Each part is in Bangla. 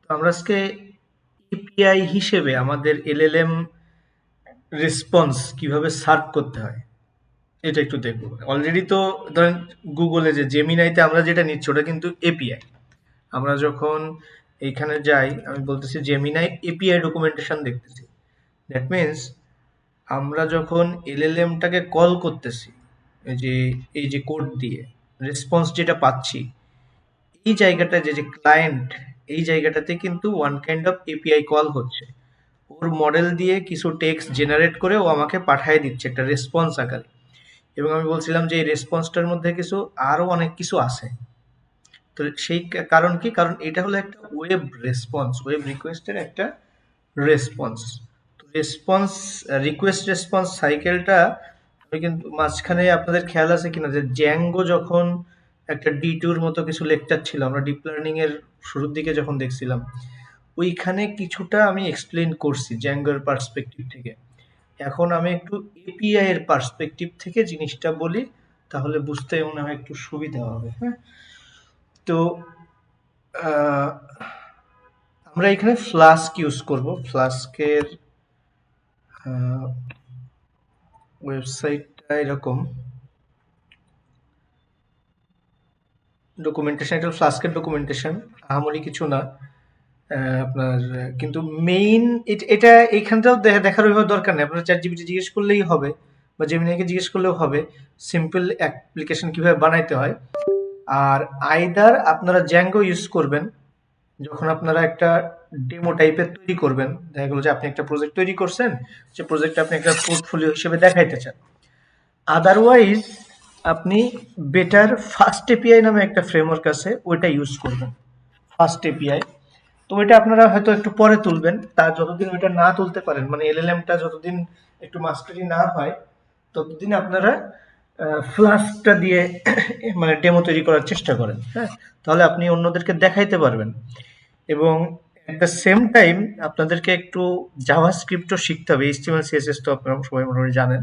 তো আমরা আজকে এপিআই হিসেবে আমাদের এলএলএম রেসপন্স কিভাবে সার্ভ করতে হয় এটা একটু দেখবো। অলরেডি তো ধরেন গুগলে যে জেমিনাইতে আমরা যেটা নিচ্ছি ওটা কিন্তু এপিআই। আমরা যখন এইখানে যাই, আমি বলতেছি জেমিনাই এপিআই ডকুমেন্টেশন দেখতেছি। দ্যাট মিনস আমরা যখন এলএলএমটাকে কল করতেছি, এই যে কোড দিয়ে রেসপন্স যেটা পাচ্ছি, এই জায়গাটা যে ক্লায়েন্ট, এই জায়গাটাতে কিন্তু one kind of API call হচ্ছে। ওর মডেল দিয়ে কিছু টেক্সট জেনারেট করে ও আমাকে পাঠিয়ে দিচ্ছে একটা রেসপন্স আকারে। এবং আমি বলছিলাম যে এই রেসপন্সটার মধ্যে কিছু আরো অনেক কিছু আছে। তো সেই কারণ কি, কারণ এটা হলো একটা ওয়েব রেসপন্স, ওয়েব রিকোয়েস্টের একটা রেসপন্স। তো রেসপন্স, রিকোয়েস্ট রেসপন্স সাইকেলটা আমি কিন্তু মাঝখানে আপনাদের খেয়াল আছে কিনা যে জ্যাঙ্গো যখন একটা ডিটুর মতো কিছু লেকচার ছিল, আমরা ডিপ লার্নিং এর শুরুর দিকে যখন দেখছিলাম, ওইখানে কিছুটা আমি এক্সপ্লেন করছি জ্যাঙ্গোর পার্সপেক্টিভ থেকে। এখন আমি একটু এপিআই এর পার্সপেক্টিভ থেকে জিনিসটা বলি, তাহলে বুঝতে মনে হয় একটু সুবিধা হবে। হ্যাঁ, তো আহ, আমরা এখানে ফ্লাস্ক ইউজ করব। ফ্লাস্কের ওয়েবসাইটটা এরকম, ডকুমেন্টেশন, এটা ফ্লাস্কের ডকুমেন্টেশন, আহামরি কিছু না। আপনার কিন্তু মেইন এটা এইখানটাও দেখার ওইভাবে দরকার নেই, আপনার চ্যাট জিপিটি জিজ্ঞেস করলেই হবে বা জেমিনাইকে জিজ্ঞেস করলেও হবে সিম্পল অ্যাপ্লিকেশন কিভাবে বানাইতে হয়। আর আইদার আপনারা জ্যাঙ্গো ইউজ করবেন যখন আপনারা একটা ডেমো টাইপের তৈরি করবেন, দেখা গেলো যে আপনি একটা প্রজেক্ট তৈরি করছেন, যে প্রজেক্ট আপনি একটা পোর্টফোলিও হিসেবে দেখাইতে চান। আদারওয়াইজ আপনি বেটার ফাস্ট এপিআই নামে একটা ফ্রেমওয়ার্ক আছে, ওইটা ইউজ করবেন, ফাস্ট এপিআই। তো ওইটা আপনারা হয়তো একটু পরে তুলবেন, তার যতদিন ওইটা না তুলতে পারেন, মানে এলএলএমটা যতদিন একটু মাস্টারি না হয়, ততদিন আপনারা ফ্লাস্কটা দিয়ে মানে ডেমো তৈরি করার চেষ্টা করেন। হ্যাঁ, তাহলে আপনি অন্যদেরকে দেখাইতে পারবেন। এবং এট দ্য সেম টাইম আপনাদেরকে একটু জাভাস্ক্রিপ্টও শিখতে হবে। এইচটিএমএল সিএসএস তো আপনারা সবাই মোটামুটি জানেন।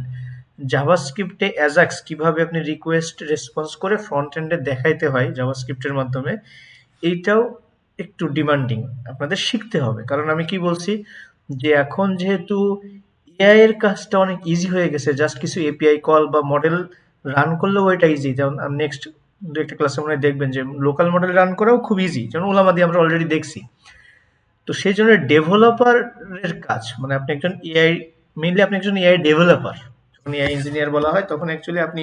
জাভাস্ক্রিপ্টে অ্যাজাক্স কিভাবে আপনি রিকোয়েস্ট রেসপন্স করে ফ্রন্ট এন্ডে দেখাইতে হয় জাভাস্ক্রিপ্টের মাধ্যমে, এইটাও একটু ডিমান্ডিং, আপনাদের শিখতে হবে। কারণ আমি কি বলছি যে এখন যেহেতু এআই এর কাজটা অনেক ইজি হয়ে গেছে, জাস্ট কিছু এপিআই কল বা মডেল রান করলেও এটা ইজি। যেমন নেক্সট দু একটা ক্লাসে মনে হয় দেখবেন যে লোকাল মডেল রান করাও খুব ইজি, যেমন ওলামা দিয়ে আমরা অলরেডি দেখছি। তো সেই জন্য ডেভেলপারের কাজ, মানে আপনি একজন এআই, মেইনলি আপনি একজন এআই ডেভেলপার। যখন এআই ইঞ্জিনিয়ার বলা হয় তখন অ্যাকচুয়ালি আপনি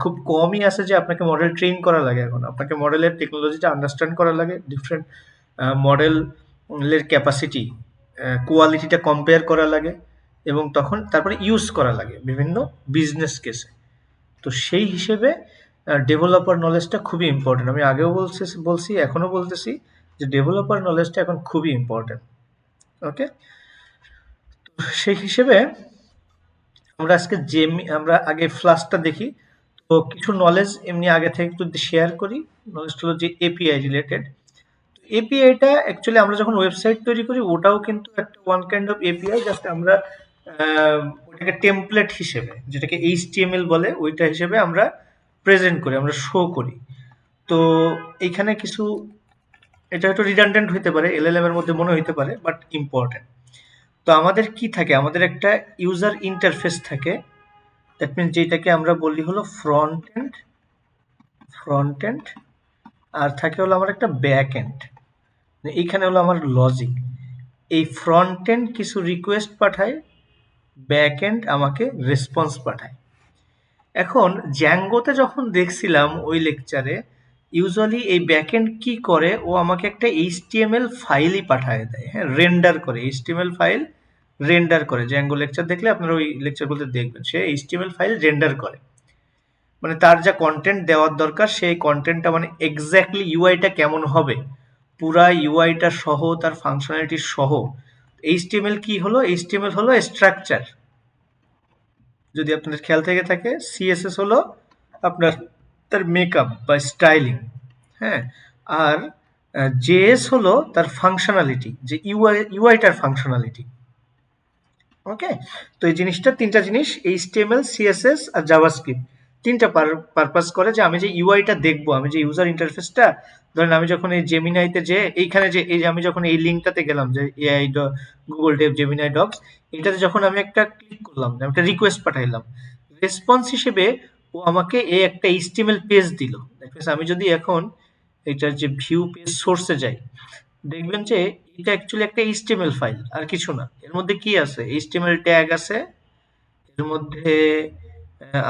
খুব কমই আছে যে আপনাকে মডেল ট্রেন করা লাগে। এখন আপনাকে মডেলের টেকনোলজিটা আন্ডারস্ট্যান্ড করা লাগে, ডিফারেন্ট মডেলের ক্যাপাসিটি, কোয়ালিটিটা কম্পেয়ার করা লাগে, এবং তখন তারপরে ইউজ করা লাগে বিভিন্ন বিজনেস কেসে। তো সেই হিসেবে ডেভেলপার নলেজটা খুবই ইম্পর্টেন্ট। আমি আগেও বলছি এখনো বলতেছি যে ডেভেলপার নলেজটা এখন খুবই ইম্পর্টেন্ট। ওকে, সেই হিসেবে আমরা আজকে আমরা আগে ফ্লাশটা দেখি। তো কিছু নলেজ এমনি আগে থেকে যদি শেয়ার করি, নলেজটা হলো যে এপিআই রিলেটেড। এপিআইটা অ্যাকচুয়ালি আমরা যখন ওয়েবসাইট তৈরি করি ওটাও কিন্তু একটা one kind of API, just আমরা ওটাকে টেমপ্লেট হিসেবে, যেটাকে এইচটিএমএল বলে, ওইটা হিসেবে আমরা প্রেজেন্ট করি, আমরা শো করি। তো এইখানে কিছু, এটা হয়তো রিডান্ডেন্ট হইতে পারে, এলএলএম এর মধ্যে মনে হইতে পারে, বাট ইম্পর্টেন্ট। তো আমাদের কি থাকে, আমাদের একটা ইউজার ইন্টারফেস থাকে। দ্যাট মিনস যেটাকে আমরা বলি হলো ফ্রন্ট এন্ড, আর থাকে হলো আমার একটা ব্যাক এন্ড। এইখানে হলো আমার লজিক। এই ফ্রন্ট এন্ড কিছু রিকোয়েস্ট পাঠায়, ব্যাক এন্ড আমাকে রেসপন্স পাঠায়। এখন জ্যাঙ্গোতে যখন দেখছিলাম ওই লেকচারে, ইউজুয়ালি এই ব্যাকএন্ড কি করে, ও আমাকে একটা এইচটিএমএল ফাইলই পাঠায় দেয়। হ্যাঁ, রেন্ডার করে, এইচটিএমএল ফাইল রেন্ডার করে। জ্যাঙ্গো লেকচার দেখলে আপনারা ওই লেকচারগুলোতে দেখবেন, সে এইচটিএমএল ফাইল রেন্ডার করে। মানে তার যা কন্টেন্ট দেওয়ার দরকার সেই কন্টেন্টটা, মানে এক্স্যাক্টলি ইউআইটা কেমন হবে, পুরা ইউআইটা সহ, তার ফাংশনালিটি সহ। এইচটিএমএল কি হলো, এইচটিএমএল হলো স্ট্রাকচার, যদি আপনাদের খেয়াল থেকে থাকে। সিএসএস হলো আপনার তার মেকআপ বা স্টাইলিং। হ্যাঁ, আর জেএস হলো তার ফাংশনালিটি, যে ইউআইটার ফাংশনালিটি। ওকে, তো এই জিনিসটা তিনটা জিনিস, এইচটিএমএল, সিএসএস আর জাভাস্ক্রিপ্ট, তিনটা পারপাস করে, যে আমি যে ইউআইটা দেখবো, আমি যে ইউজার ইন্টারফেসটা, ধরেন আমি যখন এই জেমিনাইতে যে এইখানে যে এই যে আমি যখন এই লিঙ্কটাতে গেলাম যে AI Google dev Gemini docs, এটাতে যখন আমি একটা ক্লিক করলাম, আমি একটা রিকোয়েস্ট পাঠাইলাম, রেসপন্স হিসেবে ও আমাকে এই একটা এইচটিএমএল পেজ দিল। আমি যদি এখন এটার যে ভিউ পেজ সোর্সে যাই, দেখবেন যে এটা অ্যাকচুয়ালি একটা এইচটিএমএল ফাইল, আর কিছু না। এর মধ্যে কি আছে? এইচটিএমএল ট্যাগ আছে, এর মধ্যে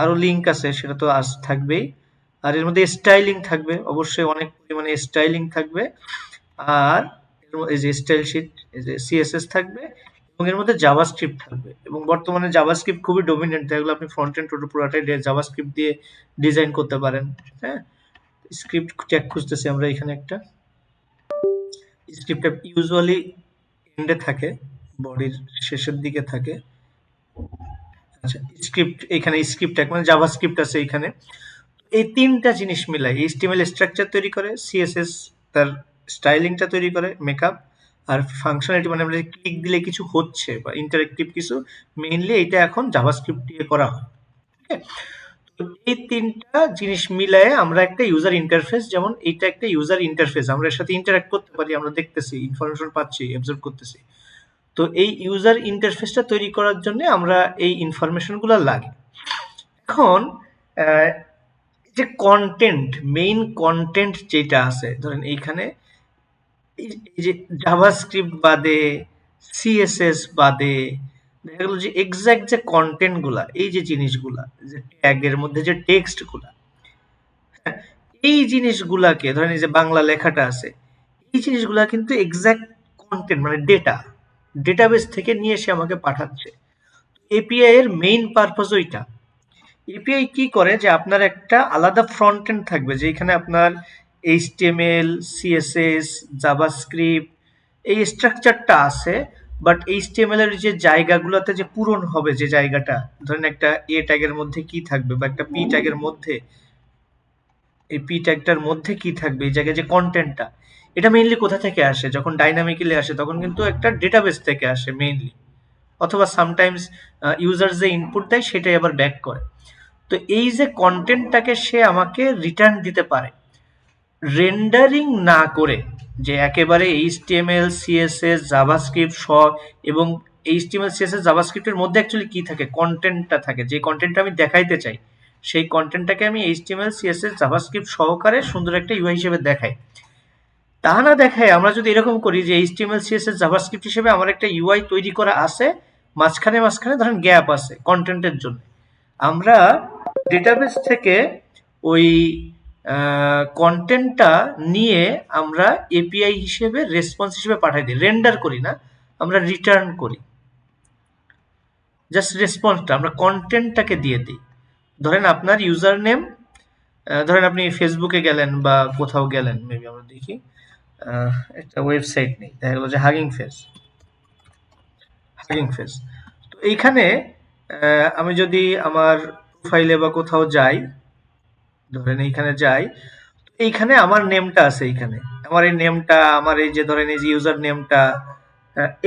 আরো লিঙ্ক আছে, সেটা তো আজ থাকবেই। আর এর মধ্যে স্টাইলিং থাকবে, অবশ্যই অনেক পরিমাণে স্টাইলিং থাকবে। আর এই যে স্টাইল শিট, এই যে সিএসএস থাকবে, এবং এর মধ্যে জাভাস্ক্রিপ্ট থাকবে। এবং বর্তমানে জাভাস্ক্রিপ্ট খুবই ডমিনেন্ট, এগুলো আপনি ফ্রন্ট এন্ড পুরোটাই জাভাস্ক্রিপ্ট দিয়ে ডিজাইন করতে পারেন। হ্যাঁ, স্ক্রিপ্ট ট্যাগ খুঁজতেছি আমরা, এখানে একটা স্ক্রিপ্টটা ইউজুয়ালি এন্ডে থাকে, বডির শেষের দিকে থাকে। আচ্ছা, স্ক্রিপ্ট, এখানে স্ক্রিপ্ট ট্যাগ মানে জাভাস্ক্রিপ্ট আছে এখানে। এই তিনটা জিনিস মিলাই এইচটিএমএল স্ট্রাকচার তৈরি করে, সিএসএস তার স্টাইলিংটা তৈরি করে, মেকআপ, আর ফাংশনালিটি মানে আমরা ক্লিক দিলে কিছু হচ্ছে বা ইন্টারেক্টিভ কিছু, মেইনলি এটা এখন জাভাস্ক্রিপ্ট দিয়ে করা হয়। ওকে, তো এই তিনটা জিনিস মিলায়ে আমরা একটা ইউজার ইন্টারফেস, যেমন এইটা একটা ইউজার ইন্টারফেস, আমরা এর সাথে ইন্টারঅ্যাক্ট করতে পারি, আমরা দেখতেছি, ইনফরমেশন পাচ্ছি, অ্যাবজর্ব করতেছি। তো এই ইউজার ইন্টারফেসটা তৈরি করার জন্য আমরা এই ইনফরমেশনগুলো লাগে। এখন যে কন্টেন্ট, মেইন কন্টেন্ট যেটা আছে, ধরেন এইখানে এই যে জাভাস্ক্রিপ্ট বাদে, সিএসএস বাদে, দেখা গেল যে এক্সাক্ট যে কন্টেন্ট গুলা, এই যে জিনিসগুলা, যে ট্যাগের মধ্যে যে টেক্সট গুলা, হ্যাঁ, এই জিনিসগুলাকে ধরেন এই যে বাংলা লেখাটা আছে, এই জিনিসগুলা কিন্তু এক্সাক্ট কন্টেন্ট মানে ডেটাবেস থেকে নিয়ে এসে আমাকে পাঠাচ্ছে। এপিআই এর মেইন পারপাস ওইটা। এপিআই কি করে, যে আপনার একটা আলাদা ফ্রন্ট এন্ড থাকবে, যেখানে আপনার এইচটিএমএল, সিএসএস, জাভাস্ক্রিপ্ট এই স্ট্রাকচারটা আছে। বাট এইচটিএমএল এর যে জায়গাগুলোতে যে পূরণ হবে, যে জায়গাটা, ধরেন একটা এ ট্যাগের মধ্যে কি থাকবে, বা একটা পি ট্যাগের মধ্যে, এই পি ট্যাগটার মধ্যে কি থাকবে, এই জায়গায় যে কন্টেন্টটা, এটা মেইনলি কোথা থেকে আসে? যখন ডাইনামিক্যালি আসে তখন কিন্তু একটা ডেটাবেস থেকে আসে মেইনলি, অথবা সামটাইমস ইউজার যে ইনপুট দেয় সেটাই আবার ব্যাক করে। তো এই যে কন্টেন্টটাকে সে আমাকে রিটার্ন দিতে পারে রেন্ডারিং না করে, যে একেবারে এইচটিএমএল, সিএসএস, জাভাস্ক্রিপ্ট সব, এবং এইচটিএমএল, সিএসএস, জাভাস্ক্রিপ্টের মধ্যে অ্যাকচুয়ালি কি থাকে, কন্টেন্টটা থাকে, যে কন্টেন্টটা আমি দেখাইতে চাই, সেই কন্টেন্টটাকে আমি এইচটিএমএল, সিএসএস, জাভাস্ক্রিপ্ট সহকারে সুন্দর একটা ইউআই হিসেবে দেখাই। তা না দেখায় আমরা যদি এরকম করি যে এইচটিএমএল, সিএসএস, জাভাস্ক্রিপ্ট হিসেবে আমার একটা ইউআই তৈরি করা আছে, মাঝখানে মাঝখানে ধরেন গ্যাপ আছে কন্টেন্টের জন্য, আমরা ডেটাবেস থেকে ওই কন্টেন্টটা নিয়ে আমরা এপিআই হিসেবে রেসপন্স হিসেবে পাঠাই দিই, রেন্ডার করি না, আমরা রিটার্ন করি। জাস্ট রেসপন্সটা আমরা কন্টেন্টটাকে দিয়ে দিই। ধরেন আপনার ইউজার নেম, ধরেন আপনি ফেসবুকে গেলেন বা কোথাও গেলেন, মেবি আমরা দেখি একটা ওয়েবসাইট নেই, দেখা গেল যে হাগিং ফেস। তো এইখানে আমি যদি আমার প্রোফাইলে বা কোথাও যাই, ধরেন এইখানে যাই, এইখানে আমার নেমটা আছে, এইখানে আমার এই নেমটা, আমার এই যে ধরেন এই যে ইউজার নেমটা,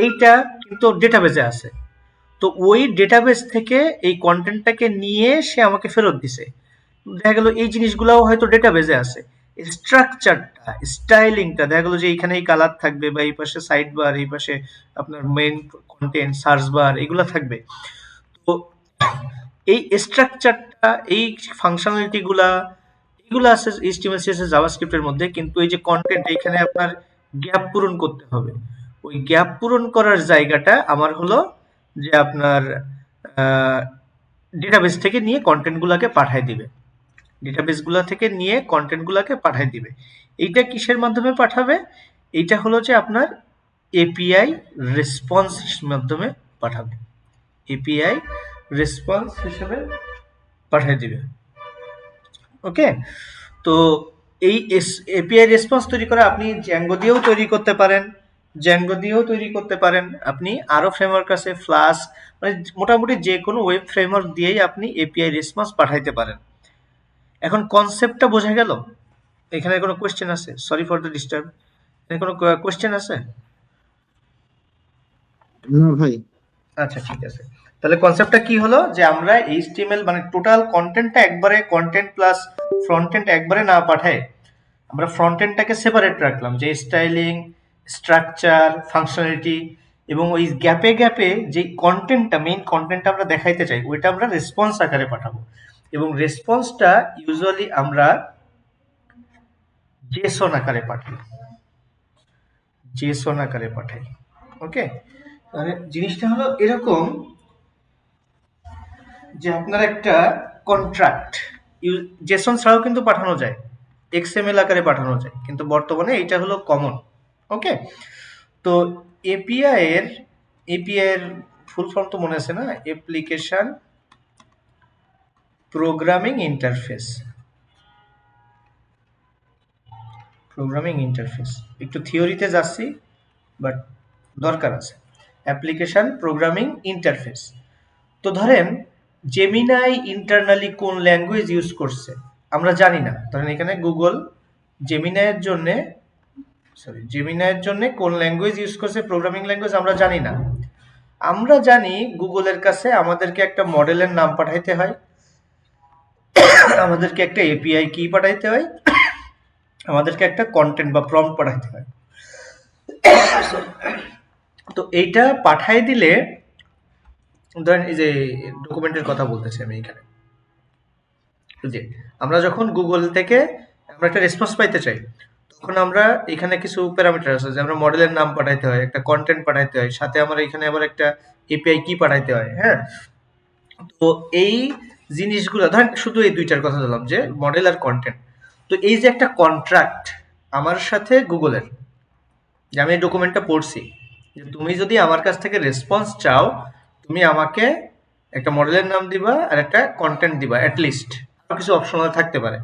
এইটা কিন্তু ডেটাবেসে আছে। তো ওই ডেটাবেস থেকে এই কন্টেন্টটাকে নিয়ে সে আমাকে ফেরত দিছে। দেখা গেল এই জিনিসগুলোও হয়তো ডেটাবেসে আছে, স্ট্রাকচারটা, স্টাইলিংটা, দেখা গেল যে এইখানে এই কালার থাকবে, বা এই পাশে সাইড বার, এই পাশে আপনার মেইন কন্টেন্ট, সার্চ বার, এগুলো থাকবে। তো এই স্ট্রাকচারটা, এই ফাংশনালিটি গুলা, এগুলো আছে এইচটিএমএল, সিএসএস, জাভাস্ক্রিপ্টের মধ্যে, কিন্তু এই যে কন্টেন্ট, এখানে আপনার গ্যাপ পূরণ করতে হবে। ওই গ্যাপ পূরণ করার জায়গাটা আমার হলো যে আপনার ডেটাবেস থেকে নিয়ে কন্টেন্ট গুলাকে পাঠায় দিবে, ডেটাবেস গুলা থেকে নিয়ে কন্টেন্ট গুলাকে পাঠায় দিবে। এইটা কিসের মাধ্যমে পাঠাবে? এইটা হলো যে আপনার এপিআই রেসপন্স মাধ্যমে পাঠাবে, এপিআই রেসপন্স হিসেবে পাঠিয়ে দিবে। ওকে, তো এই এপিআই রেসপন্স তৈরি করা আপনি জ্যাঙ্গো দিয়েও তৈরি করতে পারেন, আপনি আরো ফ্রেমওয়ার্ক আছে, ফ্লাস্ক, মানে মোটামুটি যে কোনো ওয়েব ফ্রেমওয়ার্ক দিয়েই আপনি এপিআই রেসপন্স পাঠাইতে পারেন। এখন কনসেপ্টটা বোঝা গেল? এখানে কোনো কোয়েশ্চেন আছে? সরি ফর দ্য ডিস্টার্ব, এখানে কোনো কোয়েশ্চেন আছে? না ভাই। আচ্ছা, ঠিক আছে। তাহলে কনসেপ্টটা কি হলো, যে আমরা এইচটিএমএল মানে টোটাল কন্টেন্টটা একবারে কন্টেন্ট প্লাস ফ্রন্ট এন্ড একবারে না পাঠায় আমরা ফ্রন্ট এন্ডটাকে সেপারেট রাখলাম, যে স্টাইলিং, স্ট্রাকচার, ফাংশনালিটি, এবং ওই গ্যাপে গ্যাপে যে কন্টেন্টটা, মেইন কন্টেন্টটা আমরা দেখাইতে চাই ওইটা আমরা রেসপন্স আকারে পাঠাবো, এবং রেসপন্সটা ইউজুয়ালি আমরা জেসন আকারে পাঠাই, জেসন আকারে পাঠাই। ওকে, মানে জিনিসটা হলো এরকম যে আপনার একটা কন্ট্রাক্ট জেসন ছাড়াও কিন্তু পাঠানো যায়, এক্সএমএল আকারে পাঠানো যায়, কিন্তু বর্তমানে এইটা হলো কমন। ওকে, তো এপিআই এর ফুল ফর্ম তো মনে আছে না, application programming interface. Programming interface একটু থিওরিতে যাচ্ছি, বাট দরকার আছে। Application programming interface. তো ধরেন জেমিনাই ইন্টারনালি কোন ল্যাঙ্গুয়েজ ইউজ করছে আমরা জানি না, ধরেন এখানে গুগল জেমিনাইয়ের জন্য কোন ল্যাঙ্গুয়েজ ইউজ করছে, প্রোগ্রামিং ল্যাঙ্গুয়েজ আমরা জানি না। আমরা জানি গুগলের কাছে আমাদেরকে একটা মডেলের নাম পাঠাইতে হয়, আমাদেরকে একটা এপিআই কি পাঠাইতে হয়, আমাদেরকে একটা কন্টেন্ট বা প্রম্পট পাঠাইতে হয়। তো এইটা পাঠাই দিলে, ধরেন এই যে ডকুমেন্টের কথা বলতেছি আমি এখানে, যে আমরা যখন গুগল থেকে আমরা একটা রেসপন্স পাইতে চাই, তখন আমরা এখানে কিছু প্যারামিটার আছে, যে আমরা মডেলের নাম পাঠাইতে হয়, একটা কন্টেন্ট পাঠাইতে হয়, সাথে আমরা এখানে আবার একটা এপিআই কি পাঠাইতে হয়। হ্যাঁ, তো এই জিনিসগুলো ধরেন শুধু এই দুইটার কথা বললাম, যে মডেল আর কন্টেন্ট। তো এই যে একটা কন্ট্রাক্ট আমার সাথে গুগলের, যে আমি এই ডকুমেন্টটা পড়ছি, যে তুমি যদি আমার কাছ থেকে রেসপন্স চাও, তুমি আমাকে একটা মডেলের নাম দিবা আর একটা কন্টেন্ট দিবা, অ্যাটলিস্ট কিছু অপশনাল থাকতে পারে।